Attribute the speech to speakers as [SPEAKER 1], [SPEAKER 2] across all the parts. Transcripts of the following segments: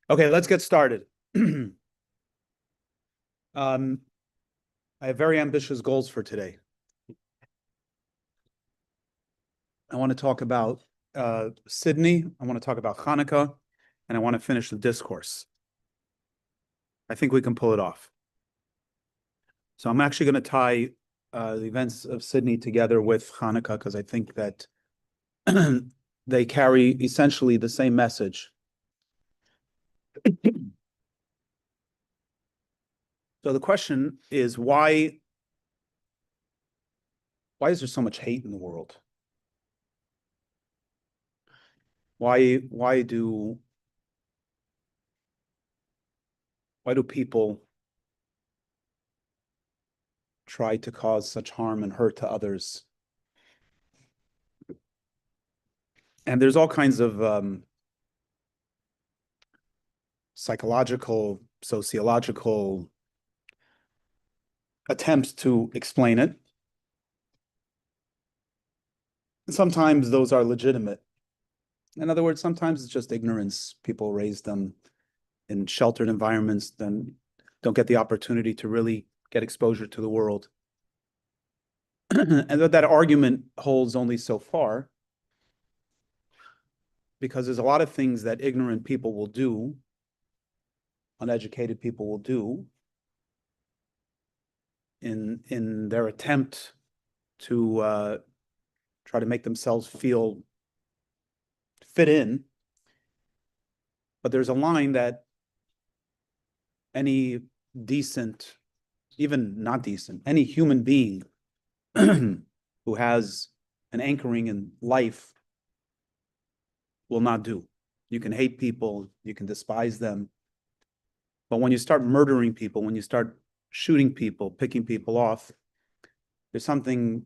[SPEAKER 1] Okay, let's get started. I have very ambitious goals for today. I want to talk about Sydney. I want to talk about Hanukkah, and I want to finish the discourse. I think we can pull it off. So I'm actually going to tie the events of Sydney together with Hanukkah because I think that they carry essentially the same message. So the question is why is there so much hate in the world? Why do people try to cause such harm and hurt to others? And there's all kinds of psychological, sociological attempts to explain it. Sometimes those are legitimate. In other words, sometimes it's just ignorance. People raise them in sheltered environments, then don't get the opportunity to really get exposure to the world. And that argument holds only so far, because there's a lot of things that ignorant people will do, uneducated people will do in their attempt to try to make themselves feel fit in. But there's a line that any decent, even not decent, any human being who has an anchoring in life will not do. You can hate people, you can despise them, but when you start murdering people, when you start shooting people, picking people off, there's something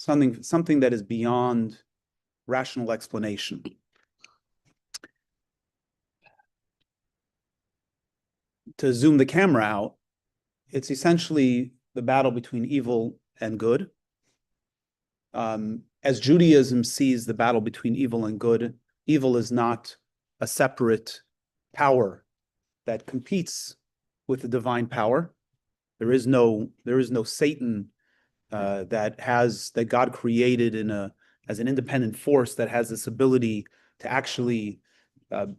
[SPEAKER 1] that is beyond rational explanation. To zoom the camera out, it's essentially the battle between evil and good. As Judaism sees the battle between evil and good, evil is not a separate power that competes with the divine power. There is no Satan that God created as an independent force that has this ability to actually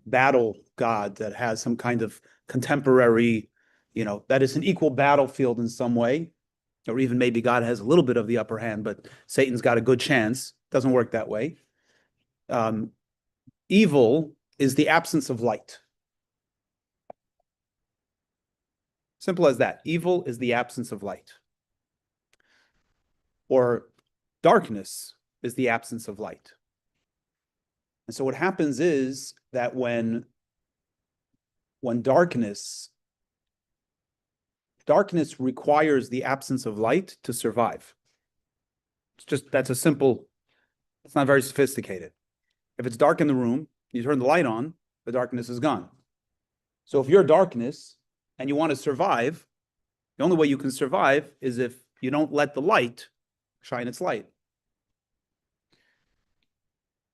[SPEAKER 1] battle God, that has some kind of contemporary, that is an equal battlefield in some way, or even maybe God has a little bit of the upper hand, but Satan's got a good chance. Doesn't work that way. Evil is the absence of light. Simple as that. Evil is the absence of light. Or darkness is the absence of light. And so what happens is that when darkness requires the absence of light to survive. It's not very sophisticated. If it's dark in the room, you turn the light on, the darkness is gone. So if you're darkness and you want to survive, the only way you can survive is if you don't let the light shine its light.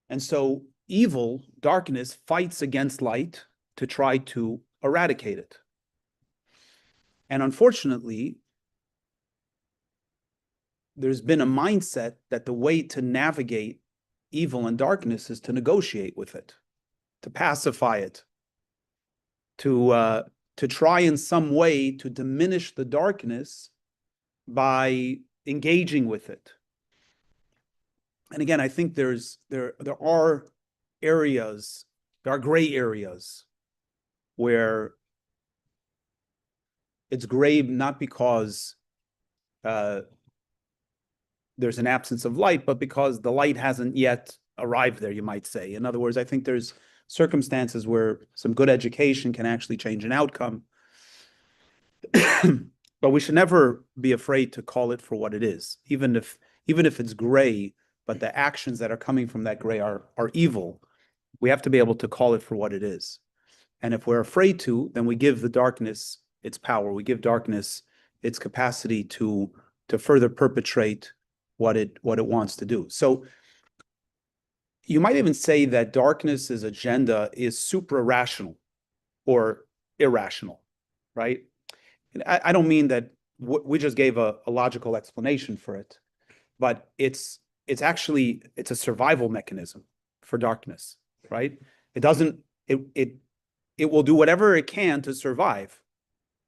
[SPEAKER 1] And so evil, darkness, fights against light to try to eradicate it. And unfortunately, there's been a mindset that the way to navigate evil and darkness is to negotiate with it, to pacify it, to try in some way to diminish the darkness by engaging with it. And again, I think there are areas, there are gray areas where it's gray not because there's an absence of light, but because the light hasn't yet arrived there, you might say. In other words, I think there's circumstances where some good education can actually change an outcome. But we should never be afraid to call it for what it is, even if it's gray, but the actions that are coming from that gray are evil. We have to be able to call it for what it is. And if we're afraid to, then we give the darkness its power. We give darkness its capacity to further perpetrate what it wants to do. So you might even say that darkness's agenda is supra-rational or irrational, right? And I don't mean that we just gave a logical explanation for it, but it's actually it's a survival mechanism for darkness, right? It doesn't it will do whatever it can to survive,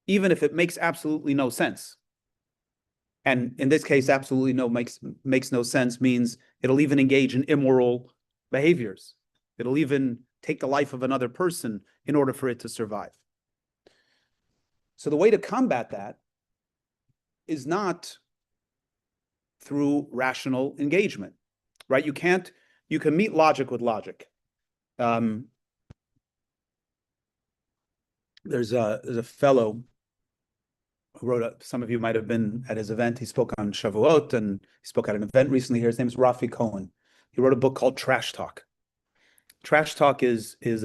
[SPEAKER 1] even if it makes absolutely no sense. And in this case, absolutely no makes no sense means it'll even engage in immoral behaviors. It'll even take the life of another person in order for it to survive. So the way to combat that is not through rational engagement, right? You can meet logic with logic. There's a fellow who wrote some of you might have been at his event. He spoke on Shavuot, and he spoke at an event recently here. His name is Rafi Cohen. He wrote a book called Trash Talk. Trash talk is it's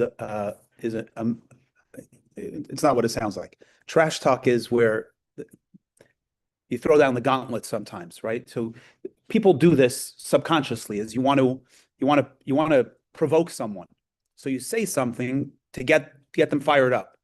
[SPEAKER 1] not what it sounds like. Trash talk is where you throw down the gauntlet sometimes, right? So people do this subconsciously, is you want to provoke someone. So you say something to get them fired up.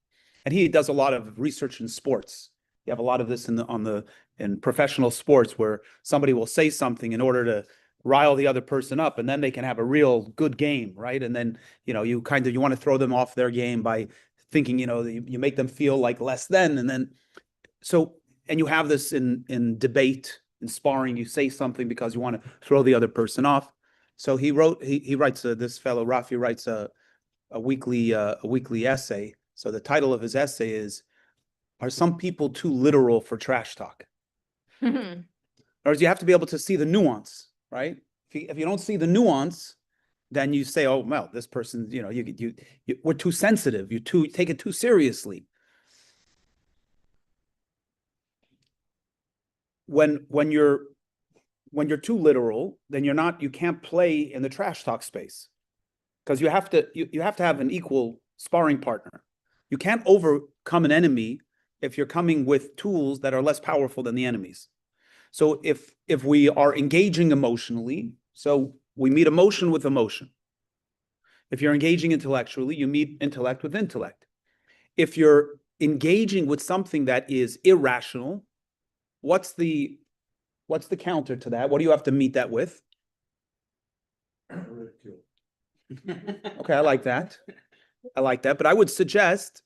[SPEAKER 1] And he does a lot of research in sports. You have a lot of this in professional sports where somebody will say something in order to rile the other person up, and then they can have a real good game, right? And then, you want to throw them off their game by thinking, you make them feel like less than, and then, and you have this in debate, in sparring, you say something because you want to throw the other person off. So he writes, this fellow, Rafi, writes a weekly essay. So the title of his essay is, "Are Some People Too Literal for Trash Talk?" Or you have to be able to see the nuance. Right? If you don't see the nuance, then you say, "Oh, well, this person, we're too sensitive. You take it too seriously." When you're too literal, then you can't play in the trash talk space, because you have to have an equal sparring partner. You can't overcome an enemy if you're coming with tools that are less powerful than the enemy's. So if we are engaging emotionally, so we meet emotion with emotion. If you're engaging intellectually, you meet intellect with intellect. If you're engaging with something that is irrational, what's the counter to that? What do you have to meet that with? Ridicule. Okay, I like that. But I would suggest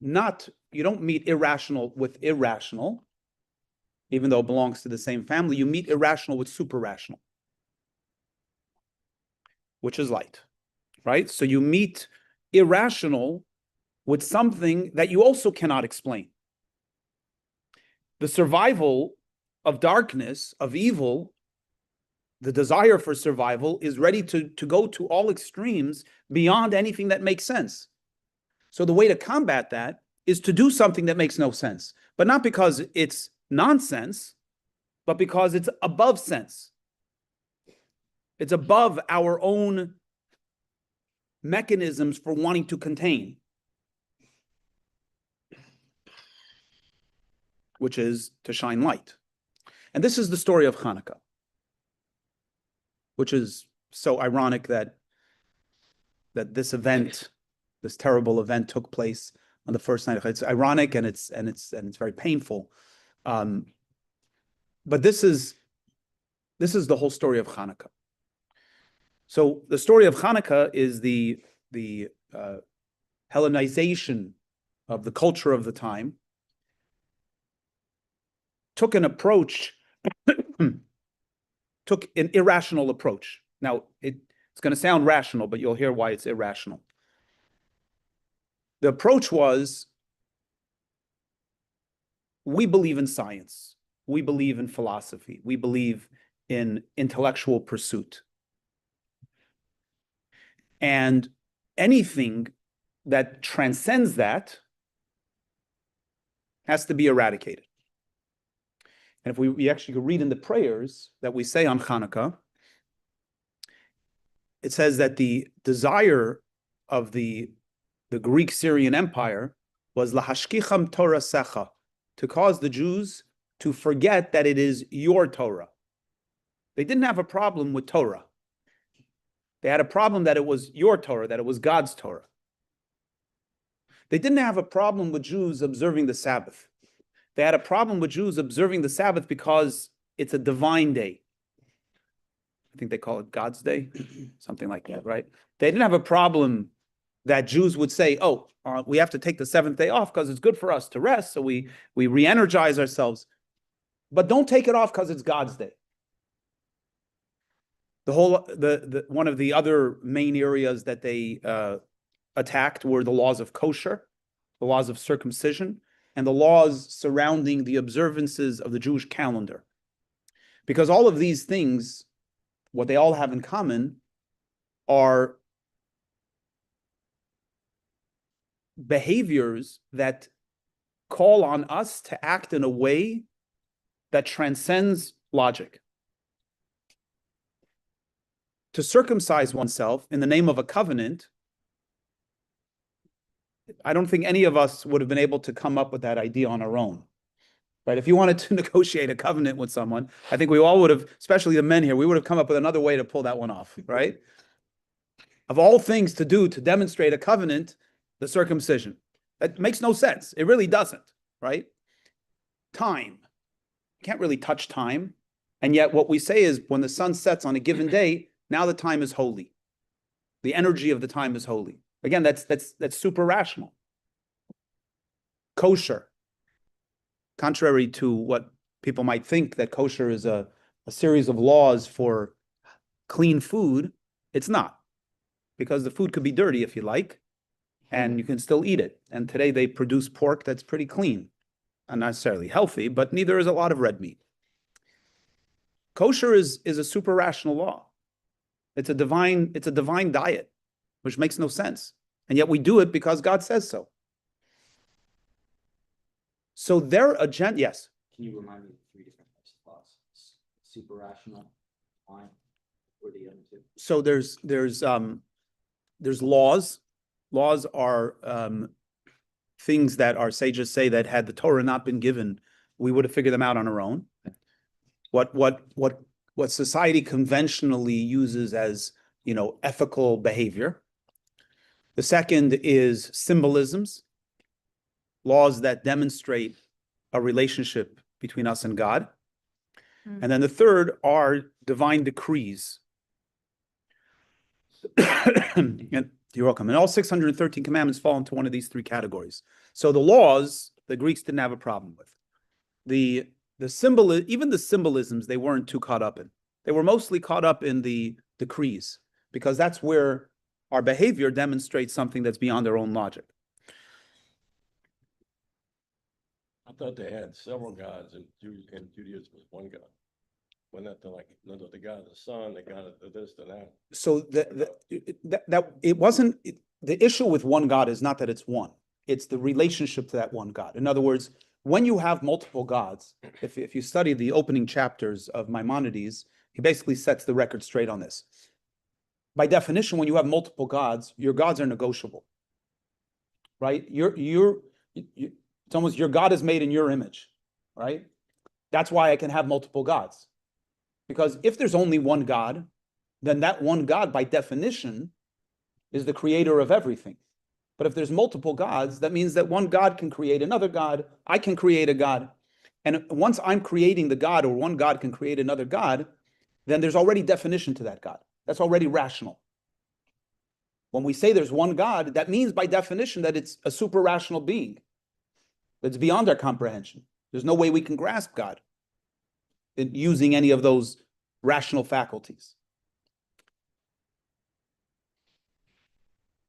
[SPEAKER 1] you don't meet irrational with irrational. Even though it belongs to the same family, you meet irrational with super rational, which is light, right? So you meet irrational with something that you also cannot explain. The survival of darkness, of evil, the desire for survival is ready to go to all extremes beyond anything that makes sense. So the way to combat that is to do something that makes no sense, but not because it's nonsense, but because it's above sense. It's above our own mechanisms for wanting to contain, which is to shine light. And this is the story of Hanukkah, which is so ironic that this terrible event took place on the first night. It's ironic and it's very painful. But this is the whole story of Hanukkah. So the story of Hanukkah is the Hellenization of the culture of the time. Took an irrational approach. Now it's going to sound rational, but you'll hear why it's irrational. The approach was, we believe in science. We believe in philosophy. We believe in intellectual pursuit. And anything that transcends that has to be eradicated. And if we actually could read in the prayers that we say on Hanukkah, it says that the desire of the Greek Syrian Empire was lahashkicham Torah secha, to cause the Jews to forget that it is your Torah. They didn't have a problem with Torah. They had a problem that it was your Torah, that it was God's Torah. They didn't have a problem with Jews observing the Sabbath. They had a problem with Jews observing the Sabbath because it's a divine day. I think they call it God's Day, something like that, right? They didn't have a problem that Jews would say, oh, we have to take the seventh day off because it's good for us to rest, so we re-energize ourselves. But don't take it off because it's God's day. One of the other main areas that they attacked were the laws of kosher, the laws of circumcision, and the laws surrounding the observances of the Jewish calendar. Because all of these things, what they all have in common are behaviors that call on us to act in a way that transcends logic. To circumcise oneself in the name of a covenant, I don't think any of us would have been able to come up with that idea on our own. Right? If you wanted to negotiate a covenant with someone, I think we all would have, especially the men here, we would have come up with another way to pull that one off, right? Of all things to do to demonstrate a covenant, the circumcision. That makes no sense. It really doesn't, right? Time. You can't really touch time. And yet what we say is when the sun sets on a given day, now the time is holy. The energy of the time is holy. Again, that's super rational. Kosher. Contrary to what people might think, that kosher is a series of laws for clean food, it's not. Because the food could be dirty if you like, and you can still eat it. And today they produce pork that's pretty clean. Not necessarily healthy, but neither is a lot of red meat. Kosher is a super rational law. It's a divine diet, which makes no sense. And yet we do it because God says so. So their agenda, yes.
[SPEAKER 2] Can you remind me of the three different types of laws? Super rational, divine, or the other two?
[SPEAKER 1] So there's laws. Laws are things that our sages say that had the Torah not been given, we would have figured them out on our own. What society conventionally uses as, ethical behavior. The second is symbolisms, laws that demonstrate a relationship between us and God. Mm-hmm. And then the third are divine decrees. And you're welcome. And all 613 commandments fall into one of these three categories. So the laws, the Greeks didn't have a problem with. Even the symbolisms, they weren't too caught up in. They were mostly caught up in the decrees, because that's where our behavior demonstrates something that's beyond our own logic.
[SPEAKER 3] I thought they had several gods, and Judaism was one God. Wasn't that the God of the sun, the God of this, and that?
[SPEAKER 1] So it wasn't the issue with one God is not that it's one; it's the relationship to that one God. In other words, when you have multiple gods, if you study the opening chapters of Maimonides, he basically sets the record straight on this. By definition, when you have multiple gods, your gods are negotiable, right? It's almost your God is made in your image, right? That's why I can have multiple gods. Because if there's only one God, then that one God, by definition, is the creator of everything. But if there's multiple gods, that means that one God can create another God. I can create a God. And once I'm creating the God, or one God can create another God, then there's already definition to that God. That's already rational. When we say there's one God, that means by definition that it's a super rational being. That's beyond our comprehension. There's no way we can grasp God using any of those rational faculties.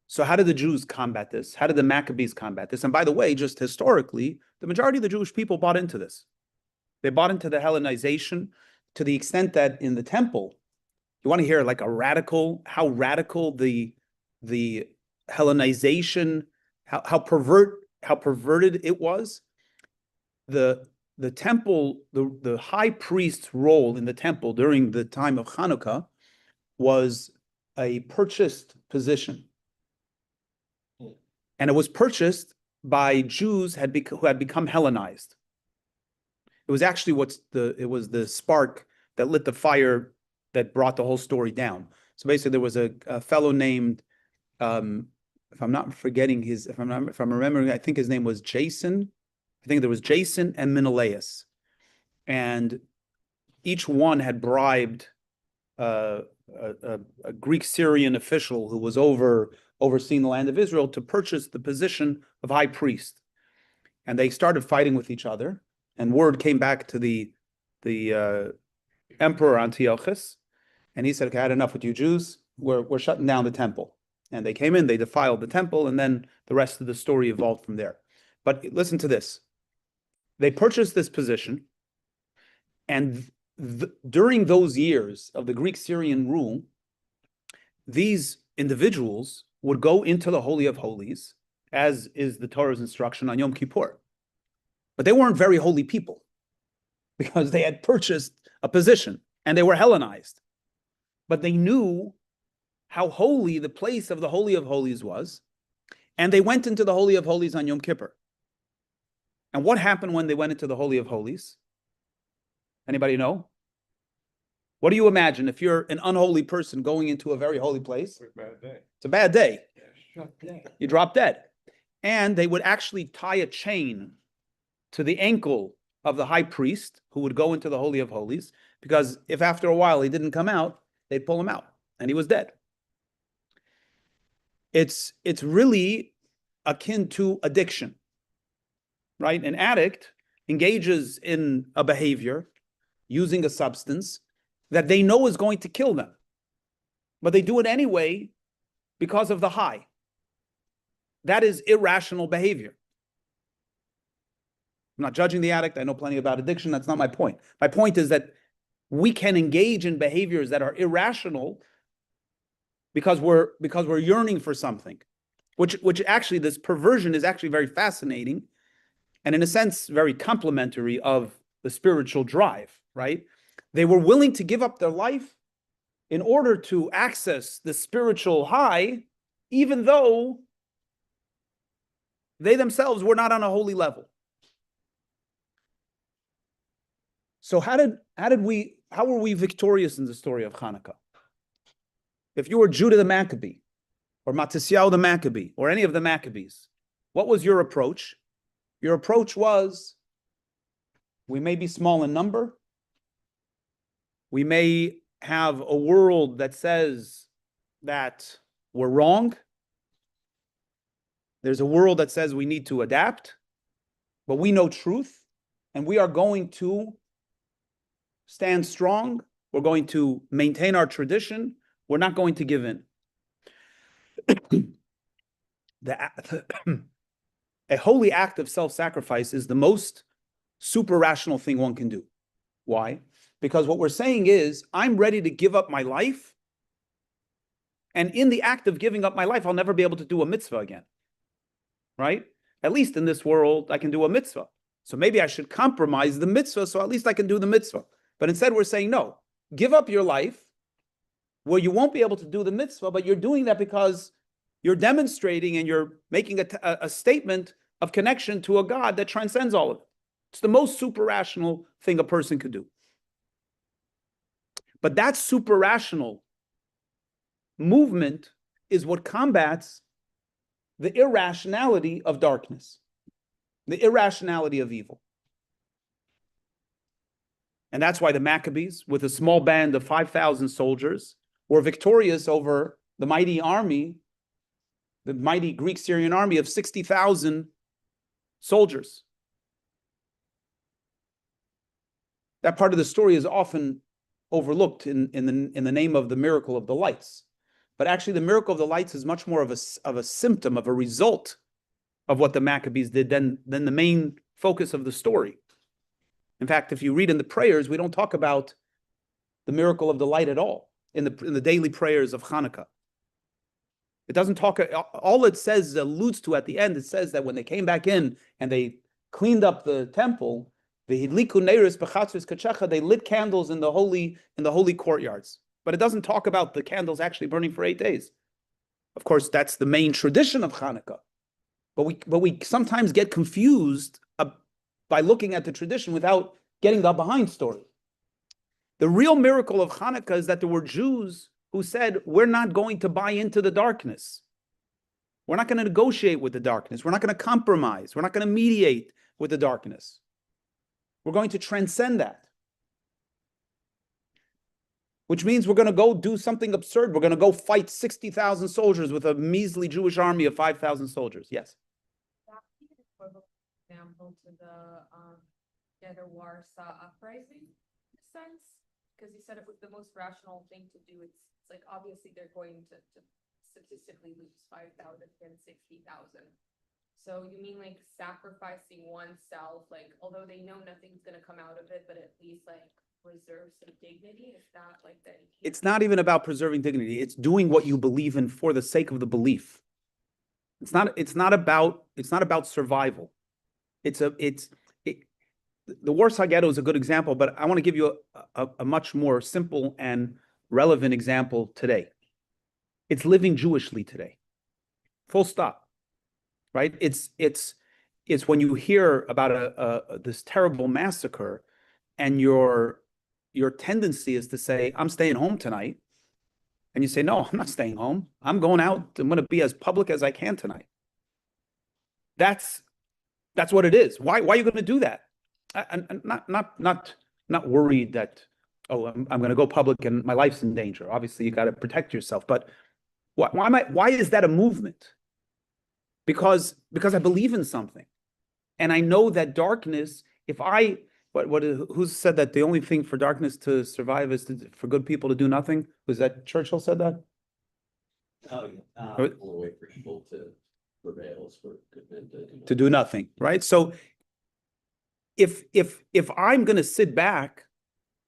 [SPEAKER 1] So how did the Jews combat this? How did the Maccabees combat this? And by the way, just historically, the majority of the Jewish people bought into this. They bought into the Hellenization to the extent that in the temple, you want to hear like how radical the Hellenization, how perverted it was. The temple, the high priest's role in the temple during the time of Hanukkah was a purchased position. And it was purchased by Jews who had become Hellenized. It was actually it was the spark that lit the fire that brought the whole story down. So basically, there was a fellow named, if I'm not forgetting if I'm remembering, I think his name was Jason. I think there was Jason and Menelaus, and each one had bribed a Greek Syrian official who was overseeing the land of Israel to purchase the position of high priest. And they started fighting with each other, and word came back to the emperor Antiochus, and he said, "Okay, I had enough with you Jews. We're shutting down the temple." And they came in, they defiled the temple, and then the rest of the story evolved from there. But listen to this. They purchased this position, and during those years of the Greek-Syrian rule, these individuals would go into the Holy of Holies, as is the Torah's instruction on Yom Kippur. But they weren't very holy people because they had purchased a position and they were Hellenized. But they knew how holy the place of the Holy of Holies was, and they went into the Holy of Holies on Yom Kippur. And what happened when they went into the Holy of Holies? Anybody know? What do you imagine if you're an unholy person going into a very holy place?
[SPEAKER 3] It's a bad day.
[SPEAKER 1] It's a bad day.
[SPEAKER 3] Yeah.
[SPEAKER 1] You drop dead. And they would actually tie a chain to the ankle of the high priest who would go into the Holy of Holies, because if after a while he didn't come out, they'd pull him out and he was dead. It's really akin to addiction, right? An addict engages in a behavior using a substance that they know is going to kill them, but they do it anyway because of the high. That is irrational behavior. I'm not judging the addict. I know plenty about addiction. That's not my point. My point is that we can engage in behaviors that are irrational because we're yearning for something, which actually, this perversion is actually very fascinating and in a sense very complementary of the spiritual drive, right? They were willing to give up their life in order to access the spiritual high, even though they themselves were not on a holy level. So how were we victorious in the story of Hanukkah? If you were Judah the Maccabee, or Matisyahu the Maccabee, or any of the Maccabees, what was your approach? Your approach was, we may be small in number, we may have a world that says that we're wrong, there's a world that says we need to adapt, but we know truth, and we are going to stand strong, we're going to maintain our tradition, we're not going to give in. A holy act of self-sacrifice is the most super rational thing one can do. Why? Because what we're saying is, I'm ready to give up my life, and in the act of giving up my life, I'll never be able to do a mitzvah again. Right? At least in this world, I can do a mitzvah. So maybe I should compromise the mitzvah, so at least I can do the mitzvah. But instead we're saying, no, give up your life where you won't be able to do the mitzvah, but you're doing that because you're demonstrating and you're making a statement of connection to a God that transcends all of it. It's the most super rational thing a person could do. But that super rational movement is what combats the irrationality of darkness, the irrationality of evil. And that's why the Maccabees, with a small band of 5,000 soldiers, were victorious over the mighty army, the mighty Greek-Syrian army of 60,000 soldiers. That part of the story is often overlooked in the name of the miracle of the lights. But actually, the miracle of the lights is much more of a symptom, of a result of what the Maccabees did than the main focus of the story. In fact, if you read in the prayers, we don't talk about the miracle of the light at all in the daily prayers of Hanukkah. It doesn't talk, all it says, alludes to at the end, it says that when they came back in and they cleaned up the temple, they lit candles in the holy courtyards. But it doesn't talk about the candles actually burning for 8 days. Of course, that's the main tradition of Hanukkah. But we sometimes get confused by looking at the tradition without getting the behind story. The real miracle of Hanukkah is that there were Jews who said, we're not going to buy into the darkness. We're not going to negotiate with the darkness. We're not going to compromise. We're not going to mediate with the darkness. We're going to transcend that. Which means we're going to go do something absurd. We're going to go fight 60,000 soldiers with a measly Jewish army of 5,000 soldiers. Yes.
[SPEAKER 4] Example to the Warsaw uprising, in a sense, because he said it was the most rational thing to do. It's like obviously they're going to statistically lose 5,000 and 60,000. So you mean like sacrificing oneself, like although they know nothing's going to come out of it, but at least like preserve some dignity? Is that like that?
[SPEAKER 1] It's not even about preserving dignity. It's doing what you believe in for the sake of the belief. It's not about survival. The Warsaw Ghetto is a good example, but I want to give you a much more simple and relevant example today. It's living Jewishly today. Full stop. Right? It's when you hear about this terrible massacre, and your tendency is to say, I'm staying home tonight. And you say, no, I'm not staying home. I'm going out. I'm going to be as public as I can tonight. That's what it is. Why are you going to do that? I'm not worried that, I'm going to go public and my life's in danger. Obviously, you got to protect yourself. But why is that a movement? Because I believe in something. And I know that darkness, who said that the only thing for darkness to survive is for good people to do nothing? Was that Churchill said that?
[SPEAKER 2] Oh, yeah.
[SPEAKER 3] The only way for evil to prevail is for good men
[SPEAKER 1] To do nothing, right? So if I'm going to sit back,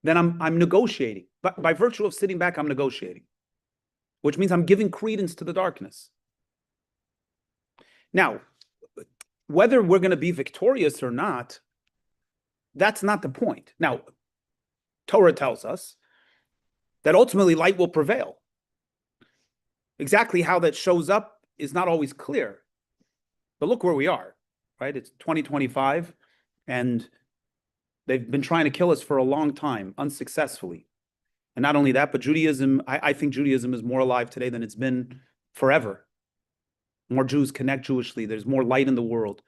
[SPEAKER 1] then I'm negotiating. But by virtue of sitting back, I'm negotiating, which means I'm giving credence to the darkness. Now, whether we're going to be victorious or not, that's not the point. Now, Torah tells us that ultimately light will prevail. Exactly how that shows up is not always clear. But look where we are, right? It's 2025, and they've been trying to kill us for a long time, unsuccessfully. And not only that, but Judaism, I think Judaism is more alive today than it's been forever. More Jews connect Jewishly. There's more light in the world.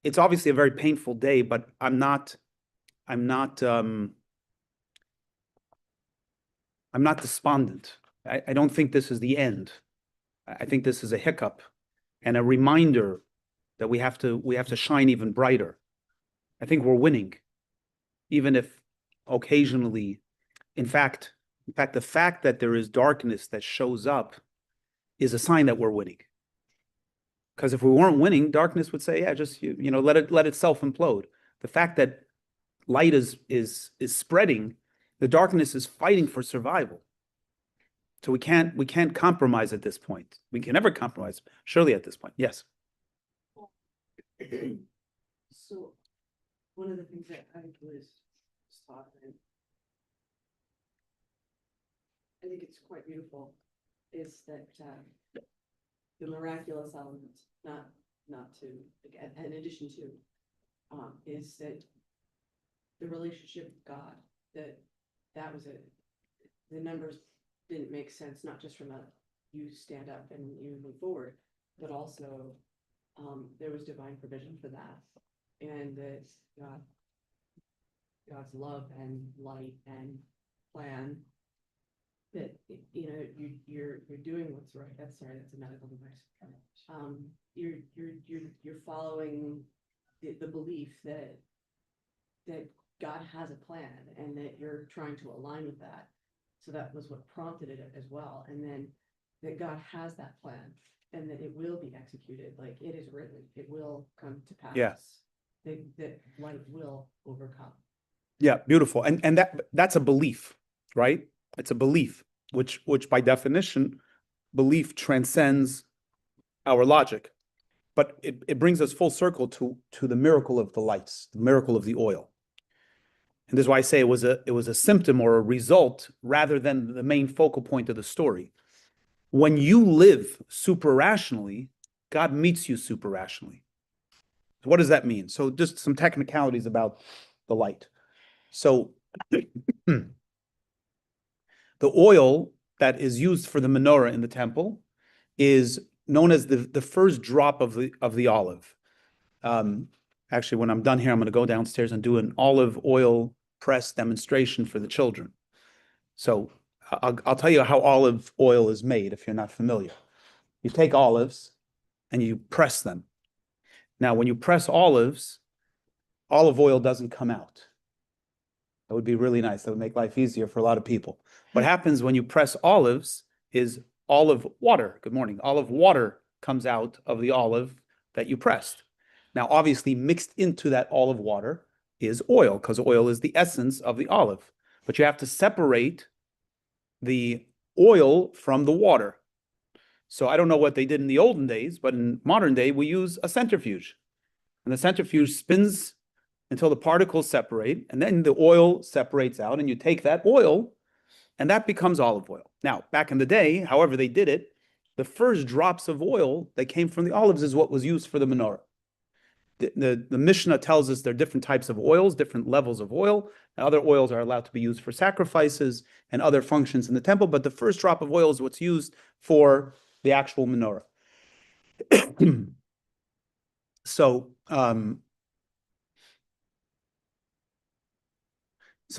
[SPEAKER 1] It's obviously a very painful day, but I'm not despondent. I don't think this is the end. I think this is a hiccup and a reminder that we have to shine even brighter. I think we're winning, even if occasionally, in fact, the fact that there is darkness that shows up is a sign that we're winning. Because if we weren't winning, darkness would say, yeah, just let it self-implode. The fact that light is spreading, the darkness is fighting for survival. So we can't compromise at this point. We can never compromise, surely at this point. Yes.
[SPEAKER 5] So one of the things that I was taught, and I think it's quite beautiful, is that the miraculous element, not to, in addition to, is that the relationship with God, that was the numbers didn't make sense, not just from you stand up and you move forward, but also there was divine provision for that, and that God's love and light and plan, that you're doing what's right. That's a medical device. You're following the belief that God has a plan and that you're trying to align with that. So that was what prompted it as well. And then that God has that plan and that it will be executed. Like it is written, it will come to pass.
[SPEAKER 1] Yeah.
[SPEAKER 5] That light will overcome.
[SPEAKER 1] Yeah, beautiful. And that's a belief, right? It's a belief, which by definition, belief transcends our logic. But it brings us full circle to the miracle of the lights, the miracle of the oil. And this is why I say it was a symptom or a result rather than the main focal point of the story. When you live super rationally, God meets you super rationally. So what does that mean? So just some technicalities about the light. So The oil that is used for the menorah in the temple is known as the first drop of the olive. Actually, when I'm done here, I'm going to go downstairs and do an olive oil press demonstration for the children. So I'll tell you how olive oil is made if you're not familiar. You take olives and you press them. Now, when you press olives, olive oil doesn't come out. That would be really nice. That would make life easier for a lot of people. What happens when you press olives is olive water. Good morning. Olive water comes out of the olive that you pressed. Now, obviously, mixed into that olive water is oil, because oil is the essence of the olive. But you have to separate the oil from the water. So I don't know what they did in the olden days, but in modern day, we use a centrifuge. And the centrifuge spins until the particles separate, and then the oil separates out, and you take that oil, and that becomes olive oil. Now, back in the day, however they did it, the first drops of oil that came from the olives is what was used for the menorah. The Mishnah tells us there are different types of oils, different levels of oil, and other oils are allowed to be used for sacrifices and other functions in the temple, but the first drop of oil is what's used for the actual menorah. So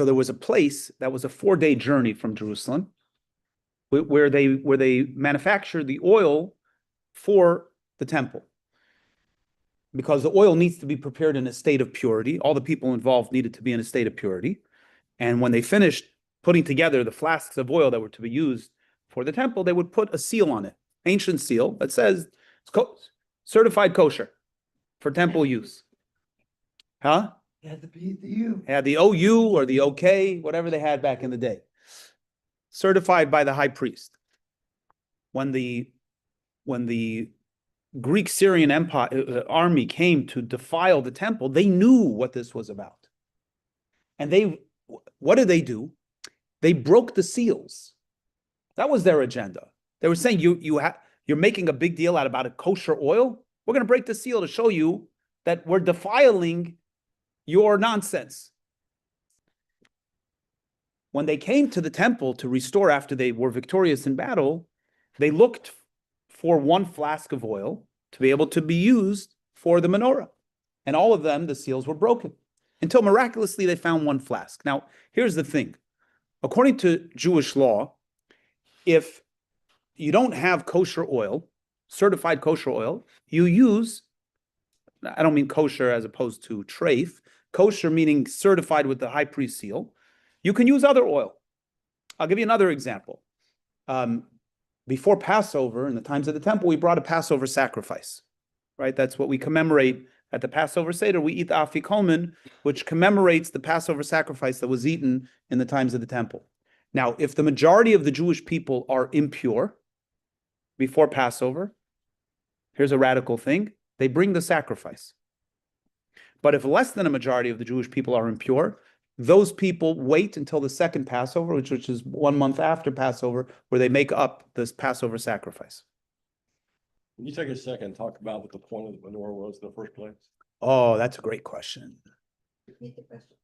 [SPEAKER 1] there was a place that was a 4-day journey from Jerusalem where they manufactured the oil for the temple. Because the oil needs to be prepared in a state of purity. All the people involved needed to be in a state of purity. And when they finished putting together the flasks of oil that were to be used for the temple, they would put a seal on it, ancient seal that says it's certified kosher for temple use. Huh?
[SPEAKER 2] It had to be the U.
[SPEAKER 1] Had the OU or the OK, whatever they had back in the day. Certified by the high priest. When the Greek Syrian Empire army came to defile the temple, they knew what this was about. And what did they do? They broke the seals. That was their agenda. They were saying, you're making a big deal out about a kosher oil. We're going to break the seal to show you that we're defiling your nonsense. When they came to the temple to restore after they were victorious in battle, they looked for one flask of oil to be able to be used for the menorah. And all of them, the seals were broken until miraculously they found one flask. Now, here's the thing. According to Jewish law, if you don't have kosher oil, certified kosher oil, you use, I don't mean kosher as opposed to treif, kosher meaning certified with the high priest seal, you can use other oil. I'll give you another example. Before Passover, in the times of the temple, we brought a Passover sacrifice, right? That's what we commemorate at the Passover Seder. We eat the afikomen, which commemorates the Passover sacrifice that was eaten in the times of the temple. Now, if the majority of the Jewish people are impure before Passover, here's a radical thing, they bring the sacrifice. But if less than a majority of the Jewish people are impure, those people wait until the second Passover, which is 1 month after Passover, where they make up this Passover sacrifice.
[SPEAKER 3] Can you take a second and talk about what the point of the menorah was in the first place?
[SPEAKER 1] Oh, that's a great question.
[SPEAKER 2] Repeat the question.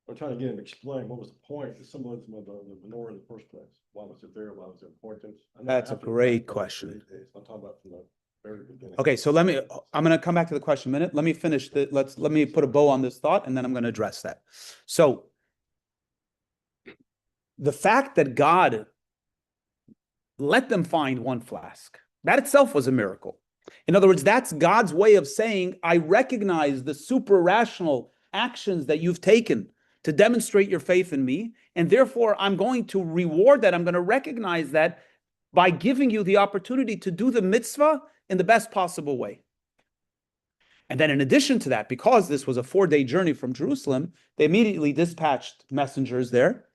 [SPEAKER 3] I'm trying to get him to explain what was the point, the symbolism of the menorah in the first place. Why was it there? Why was it important? I know
[SPEAKER 1] That's a
[SPEAKER 3] after
[SPEAKER 1] great
[SPEAKER 3] Passover,
[SPEAKER 1] question.
[SPEAKER 3] I'm talking about from the very beginning.
[SPEAKER 1] Okay, so I'm going to come back to the question in a minute. Let me finish let me put a bow on this thought, and then I'm going to address that. So the fact that God let them find one flask, that itself was a miracle. In other words, that's God's way of saying, I recognize the super rational actions that you've taken to demonstrate your faith in me, and therefore I'm going to reward that. I'm going to recognize that by giving you the opportunity to do the mitzvah in the best possible way. And then in addition to that, because this was a 4-day journey from Jerusalem, they immediately dispatched messengers there,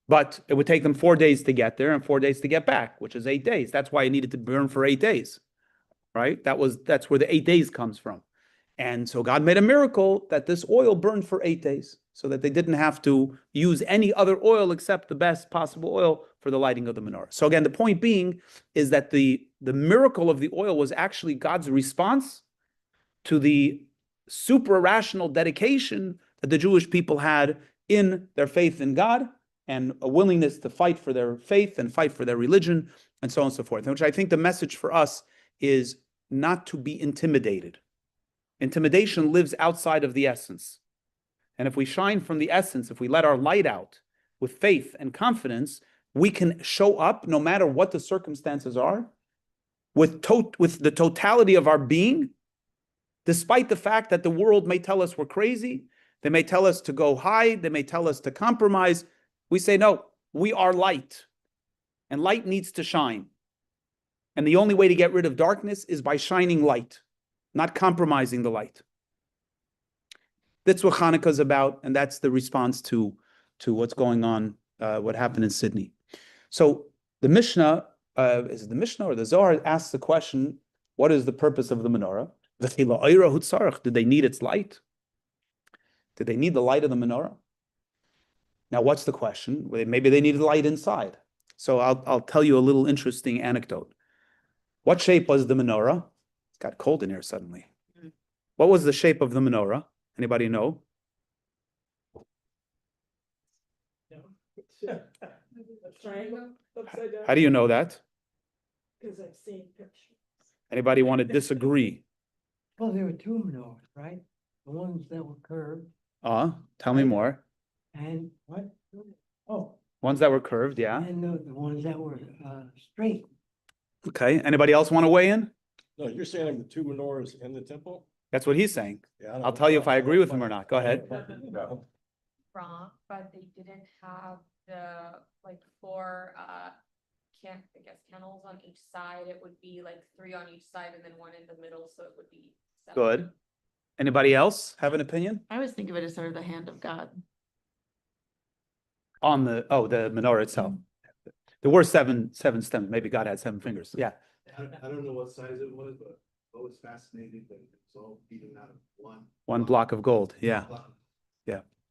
[SPEAKER 1] but it would take them 4 days to get there and 4 days to get back, which is 8 days. That's why it needed to burn for 8 days, right? That's where the 8 days comes from. And so God made a miracle that this oil burned for 8 days so that they didn't have to use any other oil except the best possible oil for the lighting of the menorah. So again, the point being is that the miracle of the oil was actually God's response to the super rational dedication that the Jewish people had in their faith in God and a willingness to fight for their faith and fight for their religion and so on and so forth. Which I think the message for us is not to be intimidated. Intimidation lives outside of the essence. And if we shine from the essence, if we let our light out with faith and confidence, we can show up no matter what the circumstances are, with the totality of our being, despite the fact that the world may tell us we're crazy, they may tell us to go hide, they may tell us to compromise. We say, no, we are light, and light needs to shine. And the only way to get rid of darkness is by shining light, not compromising the light. That's what Hanukkah is about, and that's the response to what's going on, what happened in Sydney. So the Mishnah, is it the Mishnah or the Zohar, asks the question, what is the purpose of the menorah? Did they need its light? Did they need the light of the menorah? Now, what's the question? Maybe they needed light inside. So I'll tell you a little interesting anecdote. What shape was the menorah? It got cold in here suddenly. What was the shape of the menorah? Anybody know?
[SPEAKER 5] Triangle upside down.
[SPEAKER 1] How do you know that?
[SPEAKER 5] Because I've seen pictures.
[SPEAKER 1] Anybody want to disagree?
[SPEAKER 6] Well, there were two menorahs, right? The ones that were curved
[SPEAKER 1] Tell me more.
[SPEAKER 6] and what? Oh,
[SPEAKER 1] Ones that were curved, yeah.
[SPEAKER 6] and the ones that were straight.
[SPEAKER 1] Okay. Anybody else want to weigh in?
[SPEAKER 3] No, you're saying the two menorahs in the temple?
[SPEAKER 1] That's what he's saying.
[SPEAKER 3] Yeah, I don't
[SPEAKER 1] I'll
[SPEAKER 3] know.
[SPEAKER 1] tell you if I agree with him or not. Go ahead.
[SPEAKER 3] No.
[SPEAKER 4] Wrong, but they didn't have the, like, four, I guess kennels on each side. It would be like three on each side and then one in the middle, so it would be seven.
[SPEAKER 1] Good. Anybody else have an opinion
[SPEAKER 7] I always think of it as sort of the hand of God.
[SPEAKER 1] on the menorah itself? There were seven stems. Maybe God had 7 fingers. Yeah.
[SPEAKER 8] I don't know what size it was, but what was fascinating that it's all beaten out of
[SPEAKER 1] One block of gold. Yeah.
[SPEAKER 8] block.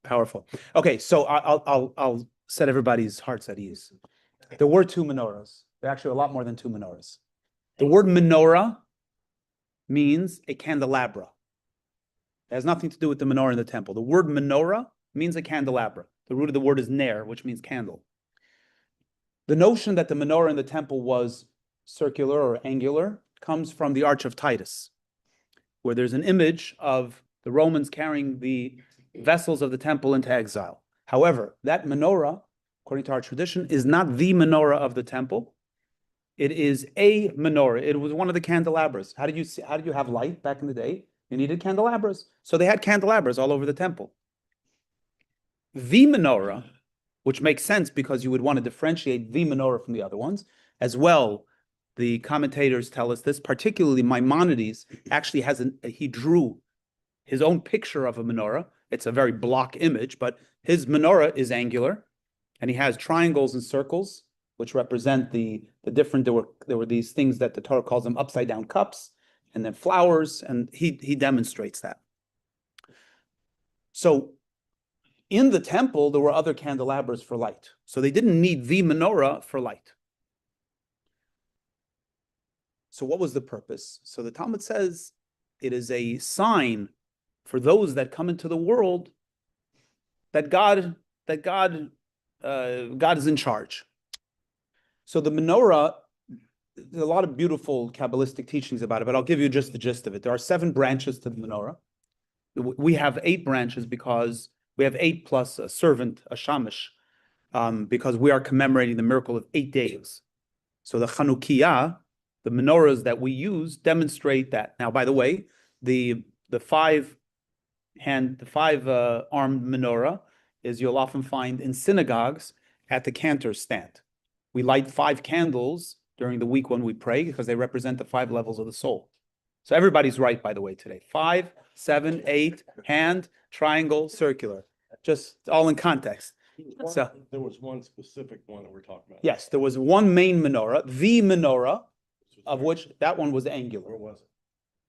[SPEAKER 1] Powerful. Okay. So I'll set everybody's hearts at ease. There were 2 menorahs. There are actually a lot more than 2 menorahs. The word menorah means a candelabra. It has nothing to do with the menorah in the temple. The word menorah means a candelabra. The root of the word is ner, which means candle. The notion that the menorah in the temple was circular or angular comes from the Arch of Titus, where there's an image of the Romans carrying the vessels of the temple into exile. However, that menorah, according to our tradition, is not the menorah of the temple. It is a menorah. It was one of the candelabras. How did you have light back in the day? You needed candelabras. So they had candelabras all over the temple. The menorah, which makes sense because you would want to differentiate the menorah from the other ones, as well, the commentators tell us this, particularly Maimonides actually he drew his own picture of a menorah. It's a very block image, but his menorah is angular, and he has triangles and circles, which represent the different, there were these things that the Torah calls them upside down cups, and then flowers, and he demonstrates that. So in the temple, there were other candelabras for light. So they didn't need the menorah for light. So what was the purpose? So the Talmud says it is a sign for those that come into the world that God is in charge. So the menorah, there's a lot of beautiful Kabbalistic teachings about it, but I'll give you just the gist of it. There are 7 branches to the menorah. We have 8 branches because we have 8 plus a servant, a shamash, because we are commemorating the miracle of 8 days. So the Chanukiah, the menorahs that we use, demonstrate that. Now, by the way, the 5-armed menorah is you'll often find in synagogues at the cantor stand. We light 5 candles during the week when we pray because they represent the 5 levels of the soul. So everybody's right, by the way, today. 5, 7, 8, hand, triangle, circular. Just all in context. So
[SPEAKER 3] There was one specific one that we're talking about.
[SPEAKER 1] yes, there was one main menorah, the menorah, of which that one was
[SPEAKER 3] Where
[SPEAKER 1] angular.
[SPEAKER 3] was it?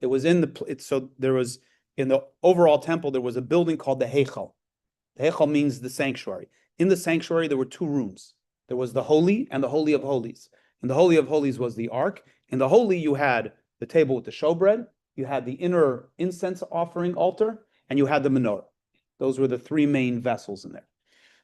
[SPEAKER 1] It was in so there was, in the overall temple, there was a building called the Heichal. The Heichal means the sanctuary. In the sanctuary, there were 2 rooms. There was the Holy and the Holy of Holies. And the Holy of Holies was the Ark. In the Holy, you had the table with the showbread, you had the inner incense offering altar, and you had the menorah. Those were the 3 main vessels in there.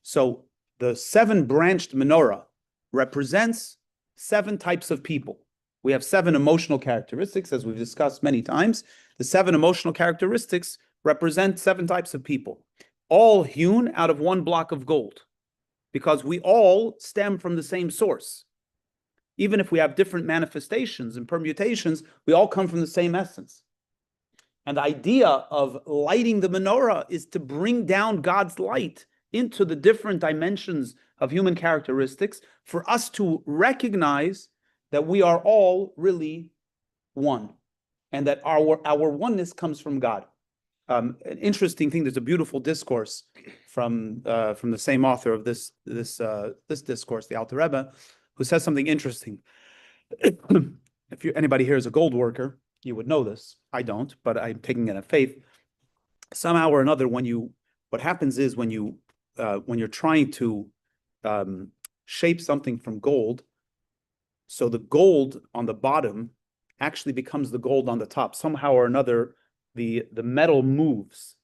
[SPEAKER 1] So the 7-branched menorah represents 7 types of people. We have 7 emotional characteristics, as we've discussed many times. The 7 emotional characteristics represent 7 types of people, all hewn out of 1 block of gold, because we all stem from the same source. Even if we have different manifestations and permutations, we all come from the same essence. And the idea of lighting the menorah is to bring down God's light into the different dimensions of human characteristics for us to recognize that we are all really one, and that our oneness comes from God. An interesting thing, there's a beautiful discourse from the same author of this discourse, the Alter Rebbe, who says something interesting. If anybody here is a gold worker, you would know this. I don't, but I'm taking it on faith. Somehow or another, what happens is when you're trying to shape something from gold, so the gold on the bottom actually becomes the gold on the top. Somehow or another, the metal moves.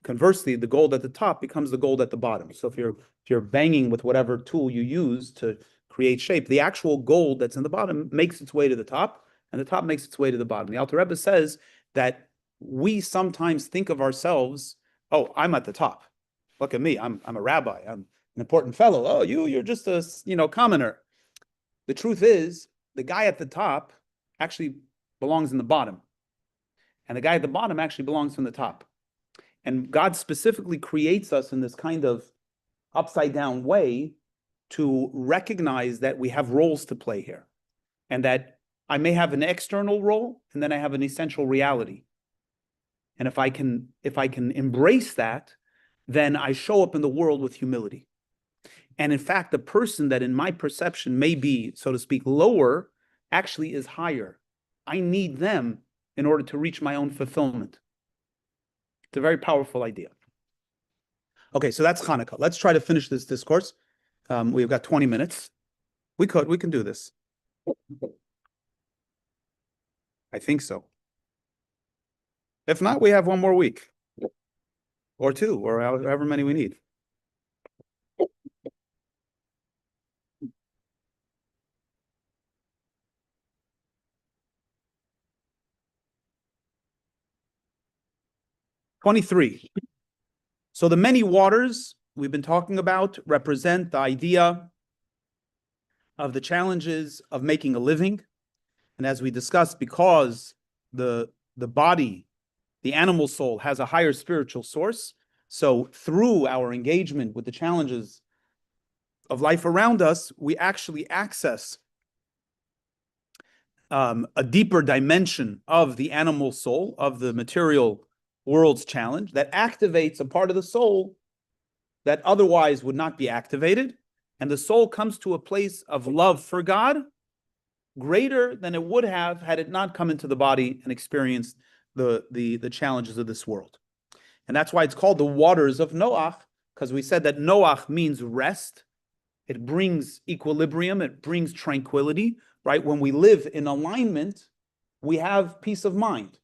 [SPEAKER 1] Conversely, the gold at the top becomes the gold at the bottom. So if you're banging with whatever tool you use to create shape, the actual gold that's in the bottom makes its way to the top, and the top makes its way to the bottom. The Alter Rebbe says that we sometimes think of ourselves, oh, I'm at the top. Look at me, I'm a rabbi, I'm an important fellow. Oh, you're just a commoner. The truth is, the guy at the top actually belongs in the bottom, and the guy at the bottom actually belongs in the top. And God specifically creates us in this kind of upside down way to recognize that we have roles to play here, and that I may have an external role, and then I have an essential reality. And if I can embrace that, then I show up in the world with humility. And in fact, the person that in my perception may be, so to speak, lower, actually is higher. I need them in order to reach my own fulfillment. It's a very powerful idea. Okay, so that's Hanukkah. Let's try to finish this discourse. We've got 20 minutes. We can do this. I think so. If not, we have 1 more week. Or 2, or however many we need. '23. So the many waters we've been talking about represent the idea of the challenges of making a living. And as we discussed, because the body, the animal soul, has a higher spiritual source, so through our engagement with the challenges of life around us, we actually access a deeper dimension of the animal soul, of the material world's challenge, that activates a part of the soul that otherwise would not be activated. And the soul comes to a place of love for God greater than it would have had it not come into the body and experienced the challenges of this world. And that's why it's called the waters of Noach, because we said that Noach means rest. It brings equilibrium, it brings tranquility, right? When we live in alignment, we have peace of mind.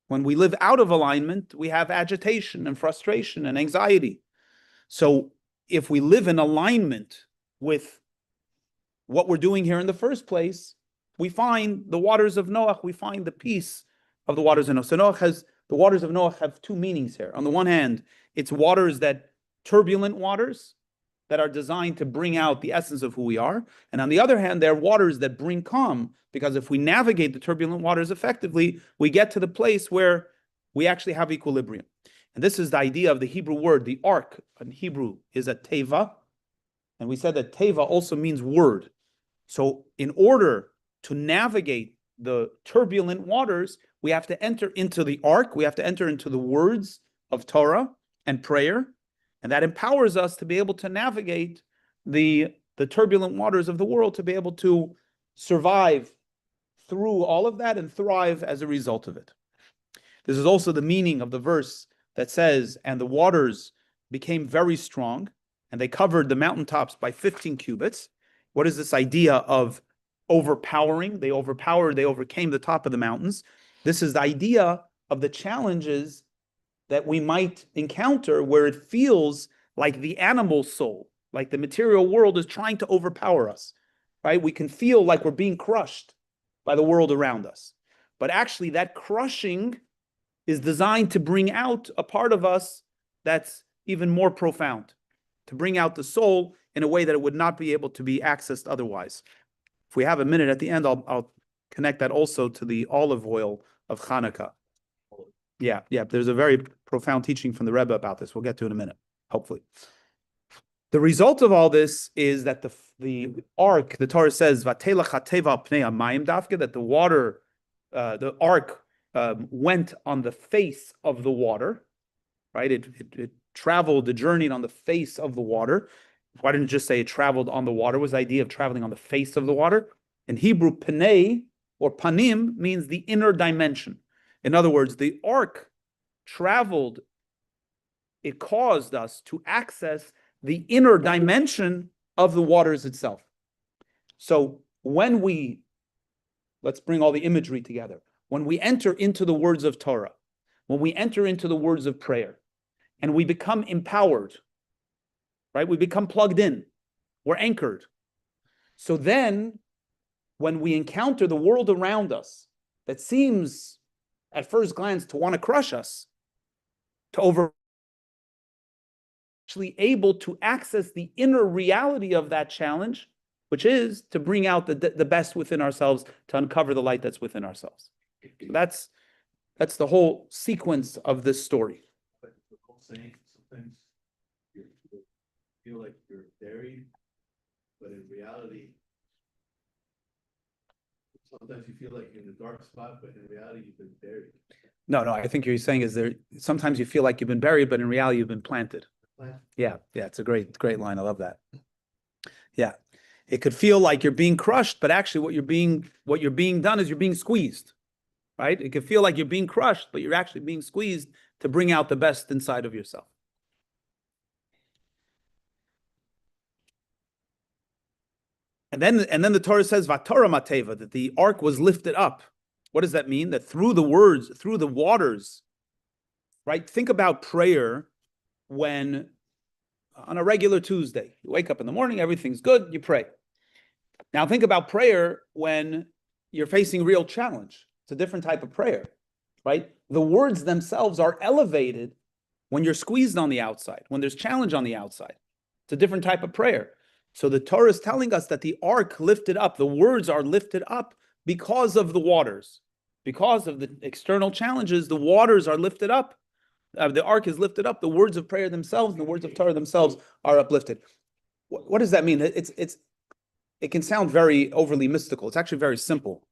[SPEAKER 1] When we live out of alignment, we have agitation and frustration and anxiety. So if we live in alignment with what we're doing here in the first place, we find the waters of Noach, we find the peace of the waters of Noach. So the waters of Noach have 2 meanings here. On the one hand, it's turbulent waters that are designed to bring out the essence of who we are. And on the other hand, they're waters that bring calm, because if we navigate the turbulent waters effectively, we get to the place where we actually have equilibrium. And this is the idea of the Hebrew word. The ark in Hebrew is a teva. And we said that teva also means word. So in order to navigate the turbulent waters, we have to enter into the ark. We have to enter into the words of Torah and prayer. And that empowers us to be able to navigate the turbulent waters of the world, to be able to survive through all of that and thrive as a result of it. This is also the meaning of the verse that says, and the waters became very strong, and they covered the mountaintops by 15 cubits. What is this idea of overpowering? They overcame the top of the mountains. This is the idea of the challenges that we might encounter where it feels like the animal soul, like the material world is trying to overpower us, right? We can feel like we're being crushed by the world around us. But actually that crushing is designed to bring out a part of us that's even more profound, to bring out the soul in a way that it would not be able to be accessed otherwise. If we have a minute at the end, I'll connect that also to the olive oil of Hanukkah. Yeah, there's a very profound teaching from the Rebbe about this. We'll get to it in a minute, hopefully. The result of all this is that the ark, the Torah says, "Vatelach hateva pnei hamayim dafka," that the water, the ark went on the face of the water, right? It traveled, it journeyed on the face of the water. Why didn't it just say it traveled on the water? Was the idea of traveling on the face of the water? In Hebrew, pnei or panim means the inner dimension. In other words, the ark traveled, it caused us to access the inner dimension of the waters itself. So when let's bring all the imagery together. When we enter into the words of Torah, when we enter into the words of prayer, and we become empowered, right? We become plugged in, we're anchored. So then, when we encounter the world around us that seems at first glance to want to crush us, actually able to access the inner reality of that challenge, which is to bring out the best within ourselves, to uncover the light that's within ourselves. So that's the whole sequence of this story.
[SPEAKER 8] But the whole saying, sometimes you feel like you're buried, but in reality, sometimes you feel like you're in a dark spot, but in reality, you've been buried.
[SPEAKER 1] No, I think you're saying is sometimes you feel like you've been buried, but in reality, you've been planted. Yeah, it's a great line. I love that. Yeah. It could feel like you're being crushed, but actually what you're being done is you're being squeezed, right? It could feel like you're being crushed, but you're actually being squeezed to bring out the best inside of yourself. And then the Torah says, Vatorah Mateva, that the ark was lifted up. What does that mean? That through the words, through the waters, right? Think about prayer when on a regular Tuesday, you wake up in the morning, everything's good, you pray. Now think about prayer when you're facing real challenge. It's a different type of prayer, right? The words themselves are elevated when you're squeezed on the outside, when there's challenge on the outside. It's a different type of prayer. So the Torah is telling us that the ark lifted up, the words are lifted up because of the waters. Because of the external challenges, the waters are lifted up. The ark is lifted up. The words of prayer themselves and the words of Torah themselves are uplifted. What does that mean? It can sound very overly mystical. It's actually very simple.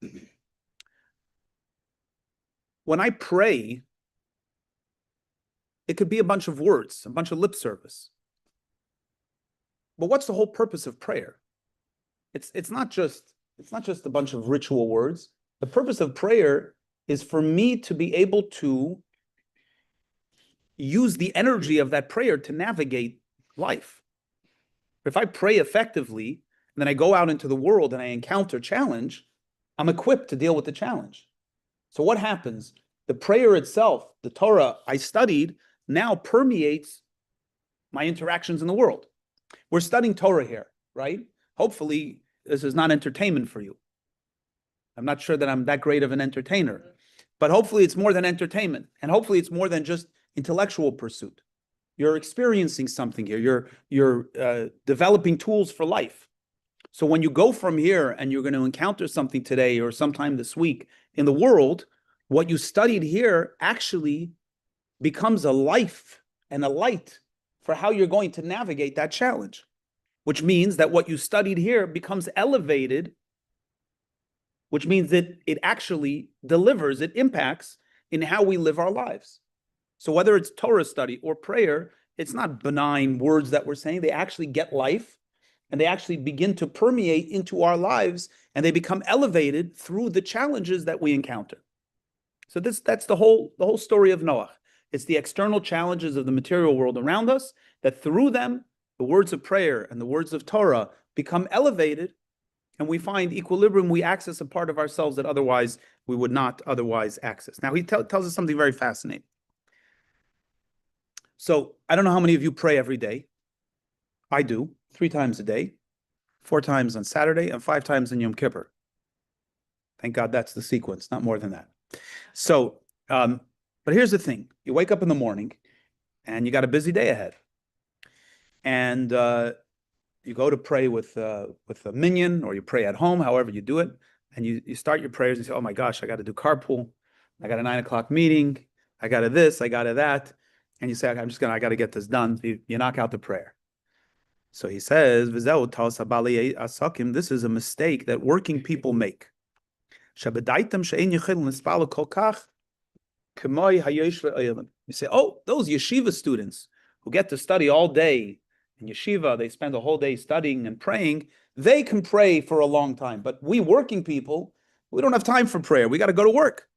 [SPEAKER 1] When I pray, it could be a bunch of words, a bunch of lip service. But what's the whole purpose of prayer? It's not just a bunch of ritual words. The purpose of prayer is for me to be able to use the energy of that prayer to navigate life. If I pray effectively, and then I go out into the world and I encounter challenge, I'm equipped to deal with the challenge. So what happens? The prayer itself, the Torah I studied, now permeates my interactions in the world. We're studying Torah here, right? Hopefully, this is not entertainment for you. I'm not sure that I'm that great of an entertainer, but hopefully it's more than entertainment. And hopefully it's more than just intellectual pursuit. You're experiencing something here. You're developing tools for life. So when you go from here and you're going to encounter something today or sometime this week in the world, what you studied here actually becomes a life and a light for how you're going to navigate that challenge, which means that what you studied here becomes elevated, which means that it actually delivers, it impacts in how we live our lives. So whether it's Torah study or prayer, it's not benign words that we're saying. They actually get life and they actually begin to permeate into our lives and they become elevated through the challenges that we encounter. So that's the whole story of Noah. It's the external challenges of the material world around us that through them, the words of prayer and the words of Torah become elevated and we find equilibrium. We access a part of ourselves that otherwise we would not otherwise access. Now he tells us something very fascinating. So I don't know how many of you pray every day. I do 3 times a day, 4 times on Saturday, and 5 times in Yom Kippur. Thank God that's the sequence, not more than that. So, but here's the thing. You wake up in the morning and you got a busy day ahead. And you go to pray with a minyan, or you pray at home, however you do it. And you start your prayers and say, oh my gosh, I got to do carpool. I got a 9 o'clock meeting. I got to this, I got to that. And you say, I got to get this done. You knock out the prayer. So he says, this is a mistake that working people make. You say, oh, those yeshiva students who get to study all day in yeshiva, they spend the whole day studying and praying, they can pray for a long time. But we working people, we don't have time for prayer. We got to go to work.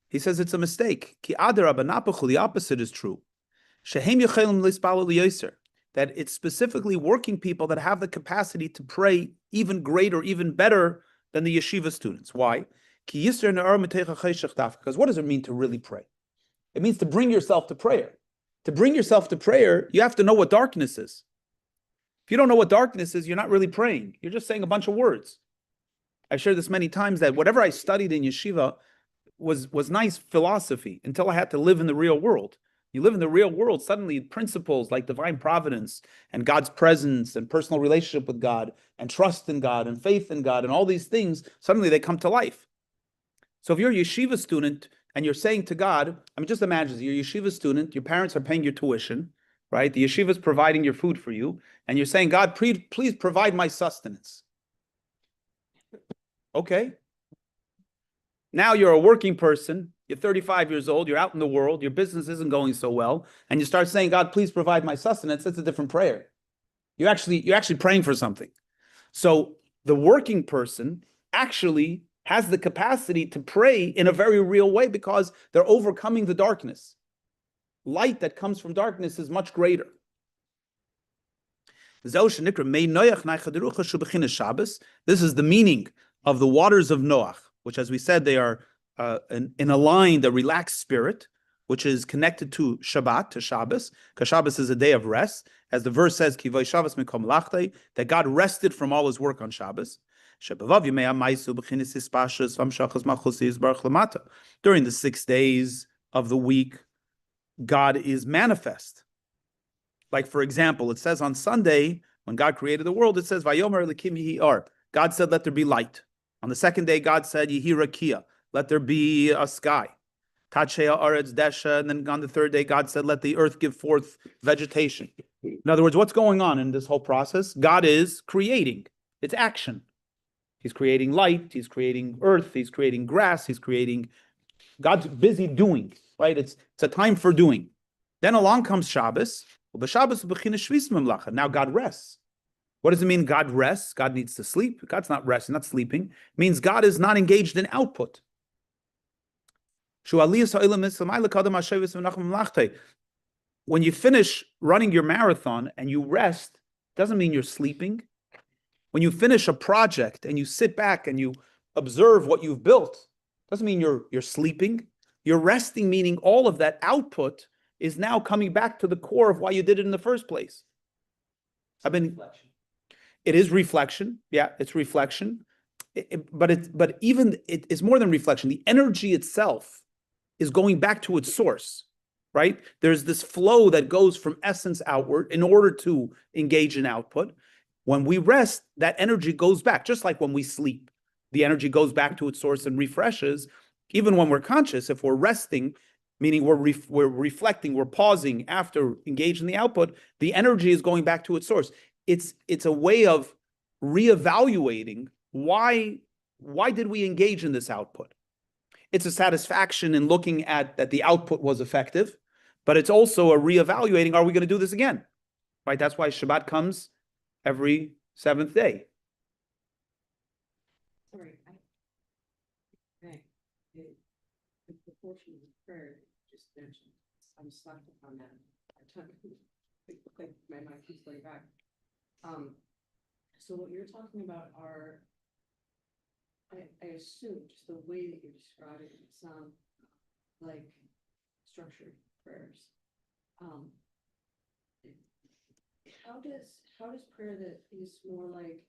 [SPEAKER 1] He says it's a mistake. The opposite is true. That it's specifically working people that have the capacity to pray even greater, even better than the yeshiva students. Why? Because what does it mean to really pray? It means to bring yourself to prayer. To bring yourself to prayer, you have to know what darkness is. If you don't know what darkness is, you're not really praying. You're just saying a bunch of words. I've shared this many times that whatever I studied in yeshiva was nice philosophy until I had to live in the real world. You live in the real world, suddenly principles like divine providence and God's presence and personal relationship with God and trust in God and faith in God and all these things, suddenly they come to life. So if you're a yeshiva student and you're saying to God, I mean, just imagine you're a yeshiva student, your parents are paying your tuition, right? The yeshiva is providing your food for you, and you're saying, God, please provide my sustenance. Okay. Now you're a working person, you're 35 years old, you're out in the world, your business isn't going so well, and you start saying, God, please provide my sustenance. That's a different prayer. You're actually praying for something. So the working person actually has the capacity to pray in a very real way because they're overcoming the darkness. Light that comes from darkness is much greater. This is the meaning of the waters of Noach, which, as we said, they are in a line, the relaxed spirit, which is connected to Shabbat, to Shabbos, because Shabbos is a day of rest. As the verse says, that God rested from all his work on Shabbos. During the 6 days of the week, God is manifest. Like, for example, it says on Sunday, when God created the world, it says, Vayomer Elokim yehi or. God said, let there be light. On the second day, God said, Yehi rakia, let there be a sky. Tachea aretz desha, and then on the third day, God said, let the earth give forth vegetation. In other words, what's going on in this whole process? God is creating. It's action. He's creating light, he's creating earth, he's creating grass, God's busy doing, right? It's a time for doing. Then along comes Shabbos. Now God rests. What does it mean God rests? God needs to sleep. God's not resting, not sleeping. It means God is not engaged in output. When you finish running your marathon and you rest, doesn't mean you're sleeping. When you finish a project and you sit back and you observe what you've built, doesn't mean you're sleeping. You're resting, meaning all of that output is now coming back to the core of why you did it in the first place. It is reflection. Yeah, it's reflection. But it is more than reflection. The energy itself is going back to its source, right? There's this flow that goes from essence outward in order to engage in output. When we rest, that energy goes back, just like when we sleep. The energy goes back to its source and refreshes. Even when we're conscious, if we're resting, meaning we're reflecting, we're pausing after engaging the output, the energy is going back to its source. It's a way of reevaluating why did we engage in this output? It's a satisfaction in looking at that the output was effective, but it's also a reevaluating, are we going to do this again? Right? That's why Shabbat comes every 7th day.
[SPEAKER 5] Sorry, the proportion of prayer you just mentioned, I'm stuck on that. My mind keeps going back. So what you're talking about are, I assume, just the way that you're describing it sound like structured prayers. how does prayer that is more like,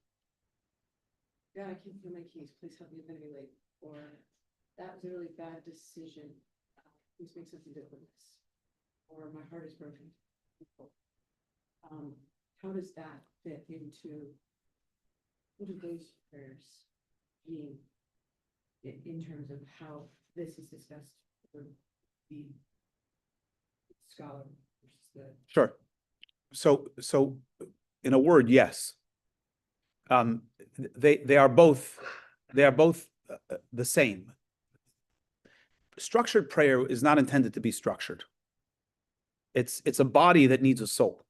[SPEAKER 5] God, I can't find my keys, please help me, I'm gonna be late, or that was a really bad decision, please make something good with this, or my heart is broken. How does that fit into, what do those prayers mean in terms of how this is discussed for the scholar versus the
[SPEAKER 1] Sure. So in a word, yes. They are both the same. Structured prayer is not intended to be structured. It's a body that needs a soul.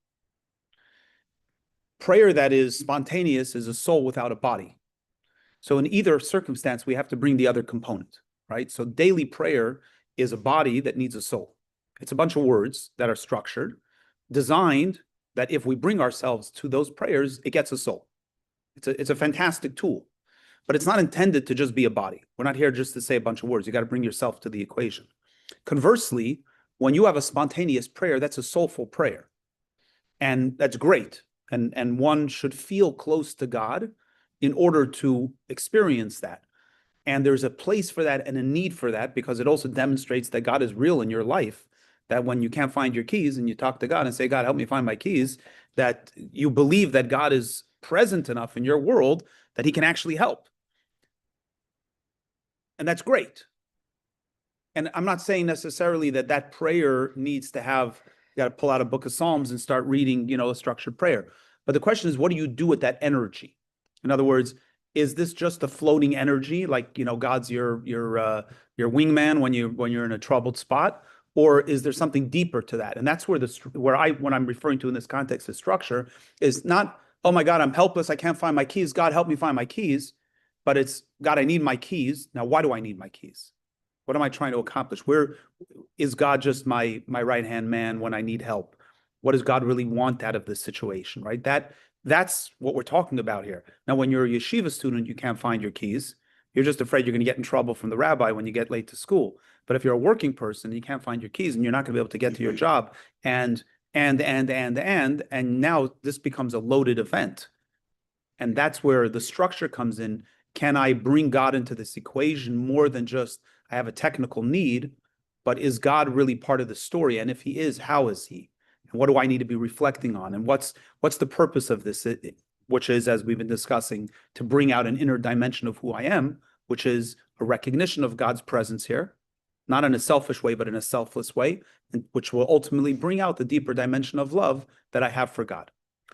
[SPEAKER 1] Prayer that is spontaneous is a soul without a body. So in either circumstance, we have to bring the other component, right? So daily prayer is a body that needs a soul. It's a bunch of words that are structured, designed that if we bring ourselves to those prayers, it gets a soul. It's a fantastic tool, but it's not intended to just be a body. We're not here just to say a bunch of words. You got to bring yourself to the equation. Conversely, when you have a spontaneous prayer, that's a soulful prayer. And that's great. And one should feel close to God in order to experience that. And there's a place for that and a need for that, because it also demonstrates that God is real in your life, that when you can't find your keys and you talk to God and say, God, help me find my keys, that you believe that God is present enough in your world that he can actually help. And that's great. And I'm not saying necessarily that that prayer needs to have, you got to pull out a book of Psalms and start reading, a structured prayer. But the question is, what do you do with that energy? In other words, is this just a floating energy, like, God's your wingman when you're in a troubled spot, or is there something deeper to that? And that's where when I'm referring to in this context of structure, is not, oh my God, I'm helpless, I can't find my keys, God help me find my keys, but it's, God, I need my keys. Now, why do I need my keys? What am I trying to accomplish? Where is God just my right-hand man when I need help? What does God really want out of this situation, right? That's what we're talking about here. Now, when you're a yeshiva student, you can't find your keys. You're just afraid you're going to get in trouble from the rabbi when you get late to school. But if you're a working person, you can't find your keys and you're not going to be able to get to your job. And now this becomes a loaded event. And that's where the structure comes in. Can I bring God into this equation more than just, I have a technical need, but is God really part of the story? And if he is, how is he? And what do I need to be reflecting on? And what's the purpose of this? Which is, as we've been discussing, to bring out an inner dimension of who I am, which is a recognition of God's presence here, not in a selfish way, but in a selfless way, which will ultimately bring out the deeper dimension of love that I have for God.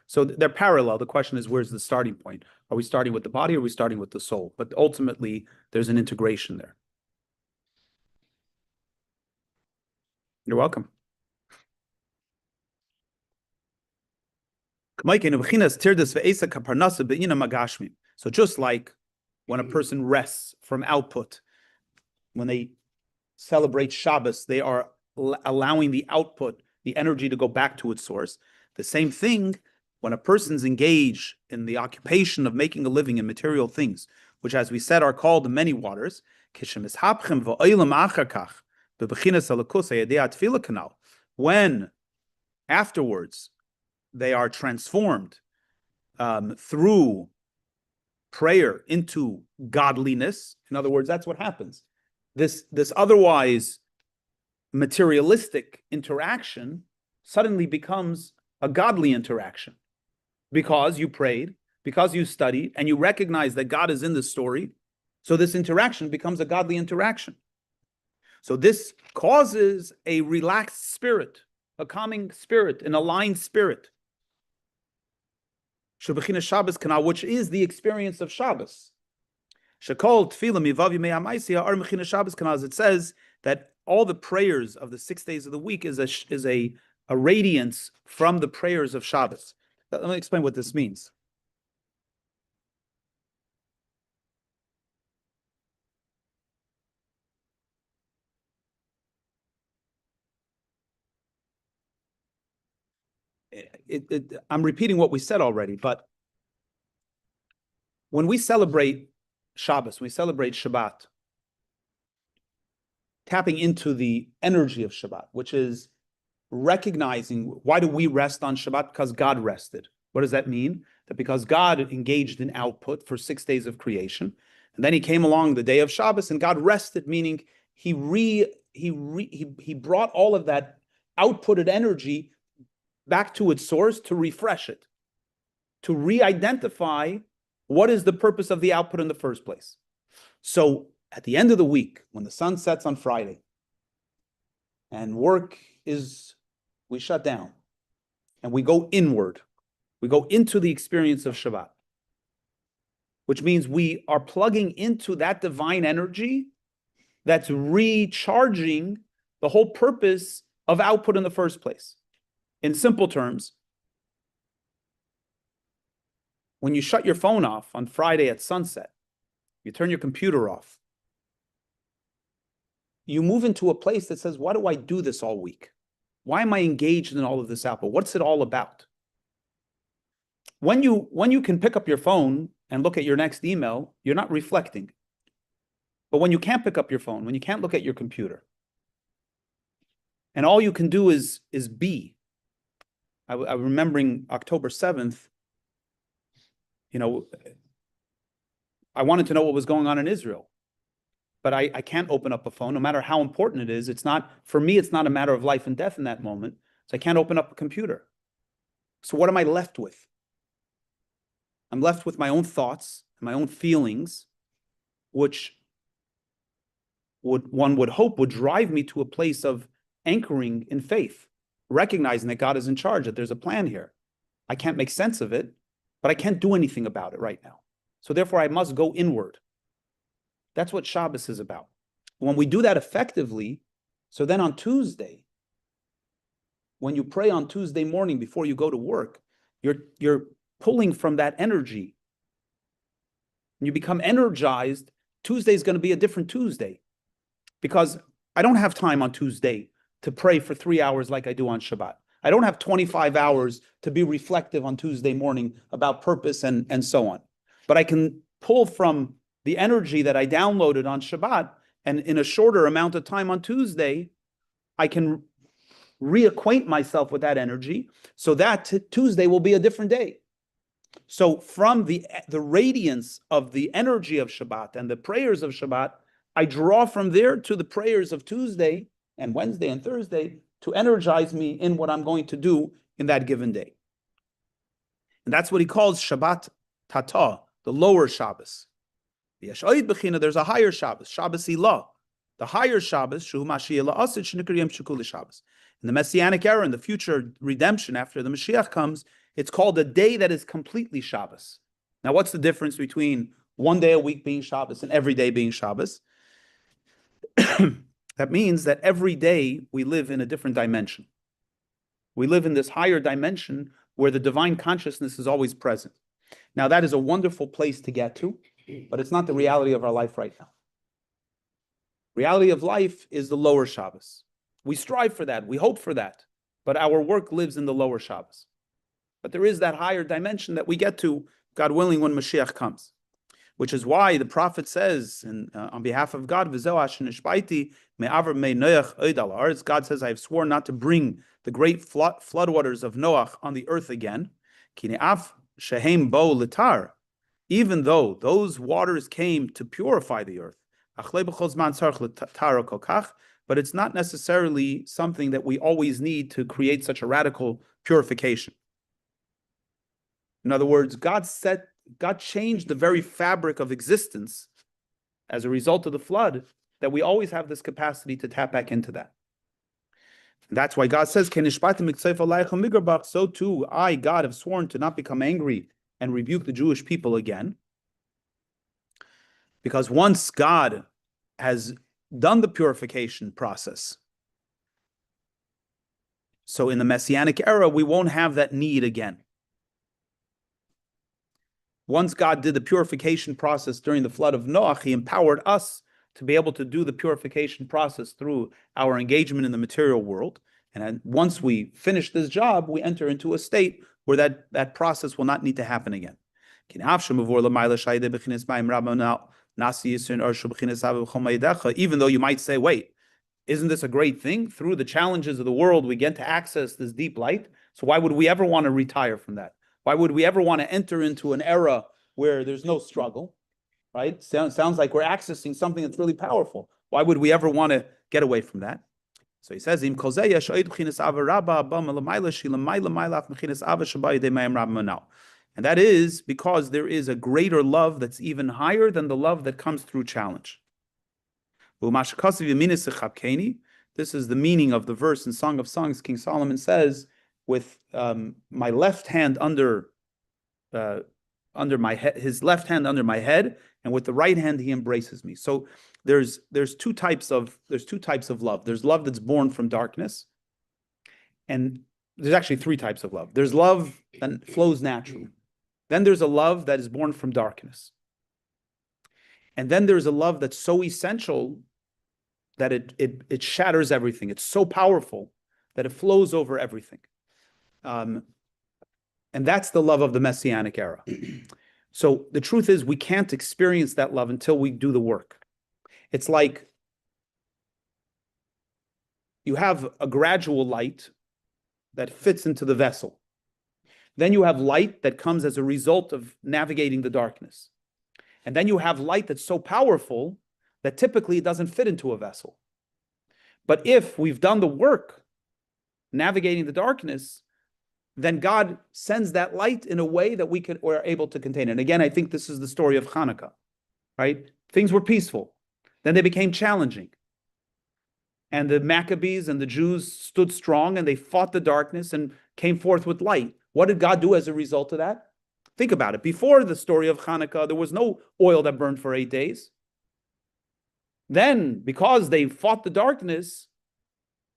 [SPEAKER 1] So they're parallel. The question is, where's the starting point? Are we starting with the body or are we starting with the soul? But ultimately, there's an integration there. You're welcome. So just like when a person rests from output, when they celebrate Shabbos, they are allowing the output, the energy, to go back to its source. The same thing when a person's engaged in the occupation of making a living in material things, which, as we said, are called the many waters, when afterwards they are transformed through prayer into godliness. In other words, that's what happens. This otherwise materialistic interaction suddenly becomes a godly interaction, because you prayed, because you studied, and you recognize that God is in the story. So this interaction becomes a godly interaction. So this causes a relaxed spirit, a calming spirit, an aligned spirit, which is the experience of Shabbos. It says that all the prayers of the 6 days of the week is a radiance from the prayers of Shabbos. Let me explain what this means. I'm repeating what we said already, but when we celebrate Shabbos, we celebrate Shabbat, tapping into the energy of Shabbat, which is recognizing, why do we rest on Shabbat? Because God rested. What does that mean? That because God engaged in output for 6 days of creation, and then he came along the day of Shabbos and God rested, meaning he brought all of that outputted energy back to its source to refresh it, to re-identify what is the purpose of the output in the first place. So at the end of the week, when the sun sets on Friday and we shut down and we go inward, we go into the experience of Shabbat, which means we are plugging into that divine energy that's recharging the whole purpose of output in the first place. In simple terms, when you shut your phone off on Friday at sunset, you turn your computer off, you move into a place that says, why do I do this all week? Why am I engaged in all of this output? What's it all about? When you can pick up your phone and look at your next email, you're not reflecting. But when you can't pick up your phone, when you can't look at your computer, and all you can do is be. I'm remembering October 7th, I wanted to know what was going on in Israel, but I can't open up a phone, no matter how important it is. For me, it's not a matter of life and death in that moment. So I can't open up a computer. So what am I left with? I'm left with my own thoughts, my own feelings, which one would hope would drive me to a place of anchoring in faith, recognizing that God is in charge, that there's a plan here. I can't make sense of it, but I can't do anything about it right now. So therefore, I must go inward. That's what Shabbos is about. When we do that effectively, so then on Tuesday, when you pray on Tuesday morning before you go to work, you're pulling from that energy. And you become energized. Tuesday is going to be a different Tuesday, because I don't have time on Tuesday to pray for 3 hours like I do on Shabbat. I don't have 25 hours to be reflective on Tuesday morning about purpose and so on. But I can pull from the energy that I downloaded on Shabbat, and in a shorter amount of time on Tuesday, I can reacquaint myself with that energy, so that Tuesday will be a different day. So from the radiance of the energy of Shabbat and the prayers of Shabbat, I draw from there to the prayers of Tuesday and Wednesday and Thursday to energize me in what I'm going to do in that given day. And that's what he calls Shabbat Tata, the lower Shabbos. There's a higher Shabbos, Shabbos Ilah. The higher Shabbos, in the Messianic era, in the future redemption after the Mashiach comes, it's called a day that is completely Shabbos. Now, what's the difference between one day a week being Shabbos and every day being Shabbos? That means that every day we live in a different dimension. We live in this higher dimension where the divine consciousness is always present. Now, that is a wonderful place to get to, but it's not the reality of our life right now. Reality of life is the lower Shabbos. We strive for that, we hope for that, but our work lives in the lower Shabbos. But there is that higher dimension that we get to, God willing, when Mashiach comes. Which is why the prophet says, on behalf of God, God says, I have sworn not to bring the great floodwaters of Noach on the earth again, even though those waters came to purify the earth. But it's not necessarily something that we always need to create such a radical purification. In other words, God changed the very fabric of existence as a result of the flood, that we always have this capacity to tap back into that. And that's why God says, so too, I, God, have sworn to not become angry and rebuke the Jewish people again. Because once God has done the purification process, so in the Messianic era, we won't have that need again. Once God did the purification process during the flood of Noach, he empowered us to be able to do the purification process through our engagement in the material world. And once we finish this job, we enter into a state where that process will not need to happen again. Even though you might say, wait, Isn't this a great thing? Through the challenges of the world, we get to access this deep light. So why would we ever want to retire from that? Why would we ever want to enter into an era where there's no struggle, right? Sounds like we're accessing something that's really powerful. Why would we ever want to get away from that? So he says, and that is because there is a greater love that's even higher than the love that comes through challenge. This is the meaning of the verse in Song of Songs. King Solomon says, with my left hand under my head, his left hand under my head, and with the right hand he embraces me. So there's two types of love. There's love that's born from darkness, and there's actually three types of love. There's love that flows naturally. Then there's a love that is born from darkness. And then there's a love that's so essential that it shatters everything. It's so powerful that it flows over everything. And that's the love of the Messianic era. So the truth is, we can't experience that love until we do the work. It's like you have a gradual light that fits into the vessel. Then you have light that comes as a result of navigating the darkness. And then you have light that's so powerful that typically it doesn't fit into a vessel. But if we've done the work navigating the darkness, then God sends that light in a way that we're able to contain it. And again, I think this is the story of Hanukkah, right? Things were peaceful. Then they became challenging. And the Maccabees and the Jews stood strong and they fought the darkness and came forth with light. What did God do as a result of that? Think about it. Before the story of Hanukkah, there was no oil that burned for 8 days. Then, because they fought the darkness,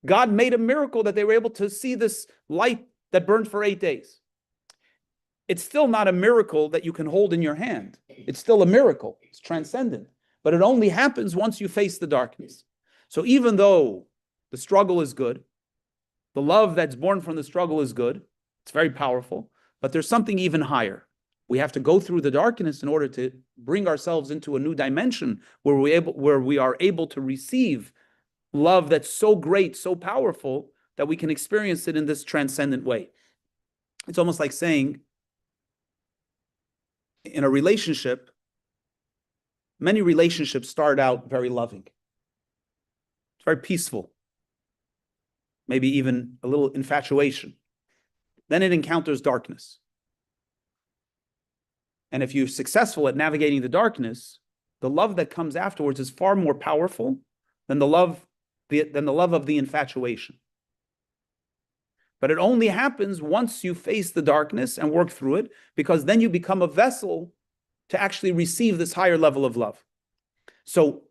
[SPEAKER 1] God made a miracle that they were able to see this light that burned for 8 days. It's still not a miracle that you can hold in your hand. It's still a miracle. It's transcendent. But it only happens once you face the darkness. So even though the struggle is good, the love that's born from the struggle is good, it's very powerful, but there's something even higher. We have to go through the darkness in order to bring ourselves into a new dimension where we are able to receive love that's so great, so powerful, that we can experience it in this transcendent way. It's almost like saying, in a relationship, many relationships start out very loving. It's very peaceful. Maybe even a little infatuation. Then it encounters darkness. And if you're successful at navigating the darkness, the love that comes afterwards is far more powerful than the love of the infatuation. But it only happens once you face the darkness and work through it, because then you become a vessel to actually receive this higher level of love. So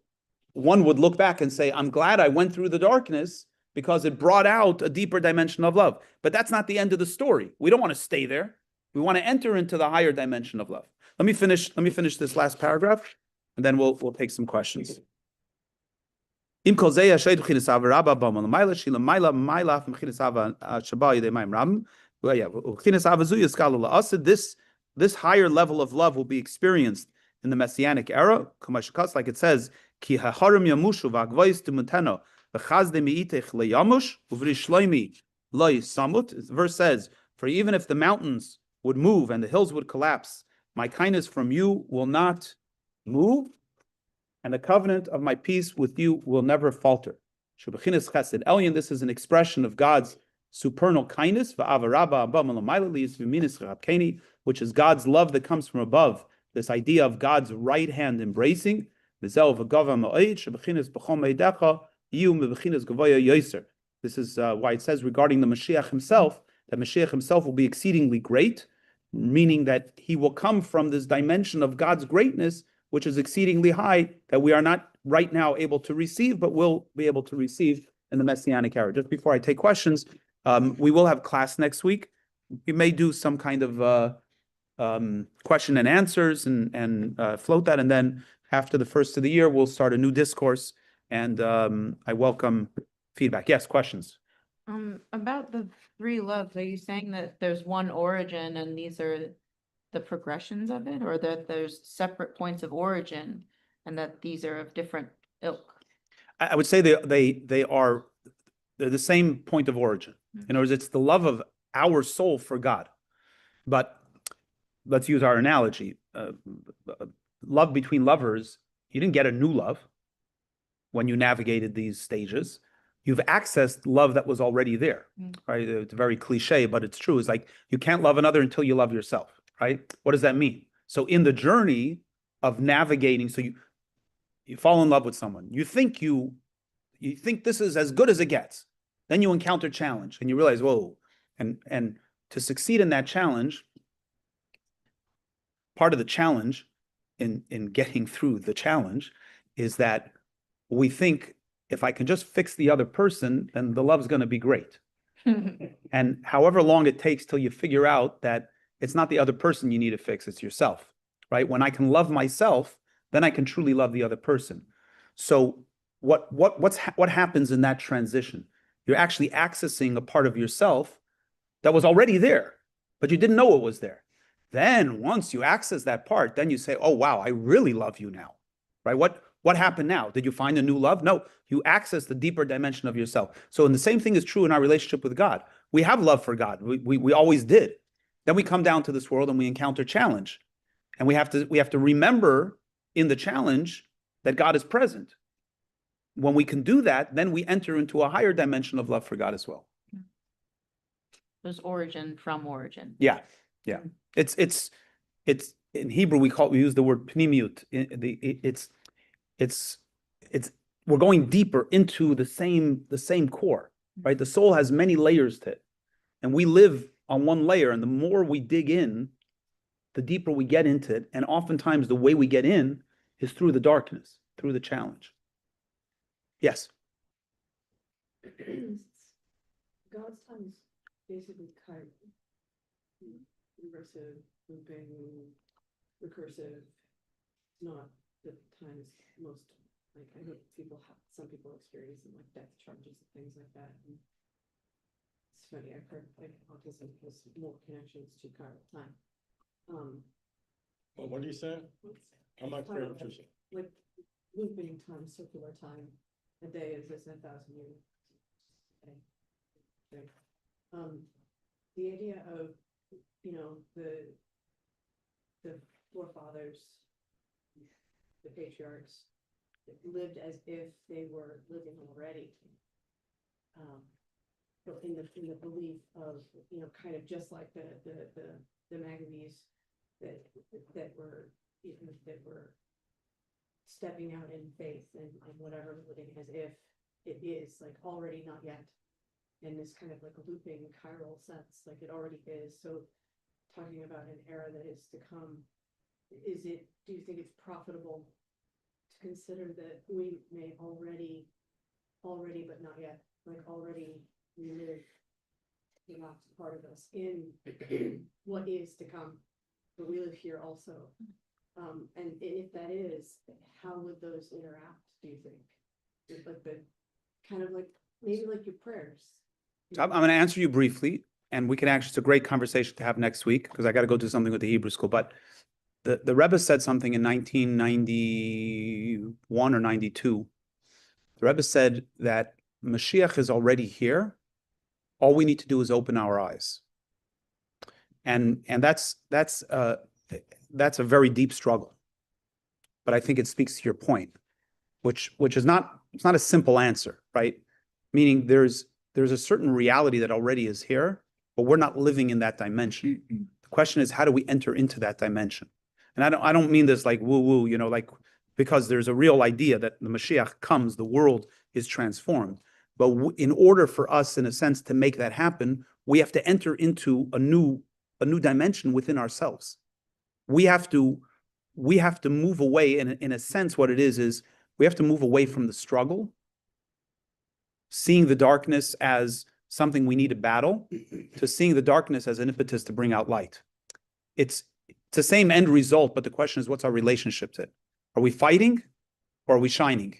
[SPEAKER 1] one would look back and say, I'm glad I went through the darkness because it brought out a deeper dimension of love. But that's not the end of the story. We don't want to stay there. We want to enter into the higher dimension of love. Let me finish this last paragraph, and then we'll take some questions. This higher level of love will be experienced in the Messianic era, like it says, the verse says, for even if the mountains would move and the hills would collapse, my kindness from you will not move, and the covenant of my peace with you will never falter. This is an expression of God's supernal kindness, which is God's love that comes from above, this idea of God's right hand embracing. This is why it says regarding the Mashiach himself, that Mashiach himself will be exceedingly great, meaning that he will come from this dimension of God's greatness, which is exceedingly high, that we are not right now able to receive, but will be able to receive in the Messianic era. Just before I take questions, we will have class next week. We may do some kind of question and answers and float that, and then after the first of the year, we'll start a new discourse, and I welcome feedback. Yes, questions?
[SPEAKER 7] About the three loves, are you saying that there's one origin and these are the progressions of it, or that there's separate points of origin and that these are of different ilk?
[SPEAKER 1] I would say they're the same point of origin. In other words, it's the love of our soul for God. But let's use our analogy. Love between lovers, you didn't get a new love when you navigated these stages. You've accessed love that was already there, right? It's very cliche, but it's true. It's like you can't love another until you love yourself, right? What does that mean? So in the journey of navigating, so you fall in love with someone. You think this is as good as it gets. Then you encounter challenge and you realize, whoa. And to succeed in that challenge, part of the challenge in getting through the challenge is that we think if I can just fix the other person, then the love's going to be great. And however long it takes till you figure out that it's not the other person you need to fix, it's yourself, right? When I can love myself, then I can truly love the other person. So what happens in that transition? You're actually accessing a part of yourself that was already there, but you didn't know it was there. Then once you access that part, then you say, oh, wow, I really love you now, right? What happened now? Did you find a new love? No, you access the deeper dimension of yourself. So, and the same thing is true in our relationship with God. We have love for God. We always did. Then we come down to this world and we encounter challenge. And we have to remember in the challenge that God is present. When we can do that, then we enter into a higher dimension of love for God as well.
[SPEAKER 7] There's origin from origin.
[SPEAKER 1] Yeah. It's in Hebrew we use the word pnimiut. We're going deeper into the same core, right? The soul has many layers to it, and we live on one layer. And the more we dig in, the deeper we get into it. And oftentimes, the way we get in is through the darkness, through the challenge. Yes.
[SPEAKER 5] God's time is basically kind reversive, looping, recursive, not the time is most, like, I know some people experience them like death charges and things like that. And it's funny, I've heard like autism has more connections to chiral time.
[SPEAKER 3] Well, what are you saying? I'm not clear what you're saying.
[SPEAKER 5] Like looping time, circular time, a day is this 1,000 years. Okay. The idea of, the forefathers, the patriarchs, lived as if they were living already. But in the belief of, kind of just like the Maccabees that were stepping out in faith and whatever, living as if it is like already not yet. In this kind of like a looping chiral sense, like it already is. So talking about an era that is to come, do you think it's profitable to consider that we may already, but not yet, like already live the last part of us in what is to come, but we live here also. And if that is, how would those interact, do you think? With like the kind of like, maybe like your prayers.
[SPEAKER 1] I'm going to answer you briefly, and we can actually, it's a great conversation to have next week because I got to go do something with the Hebrew school. But the Rebbe said something in 1991 or 92. The Rebbe said that Mashiach is already here. All we need to do is open our eyes. And that's a very deep struggle. But I think it speaks to your point, which is not, it's not a simple answer, right? Meaning there's a certain reality that already is here, but we're not living in that dimension. The question is, how do we enter into that dimension? And I don't mean this like woo-woo, like, because there's a real idea that the Mashiach comes, the world is transformed. But in order for us, in a sense, to make that happen, we have to enter into a new dimension within ourselves. We have to move away, in a sense, what it is we have to move away from the struggle, seeing the darkness as something we need to battle, to seeing the darkness as an impetus to bring out light. It's the same end result, but the question is, what's our relationship to it? Are we fighting or are we shining?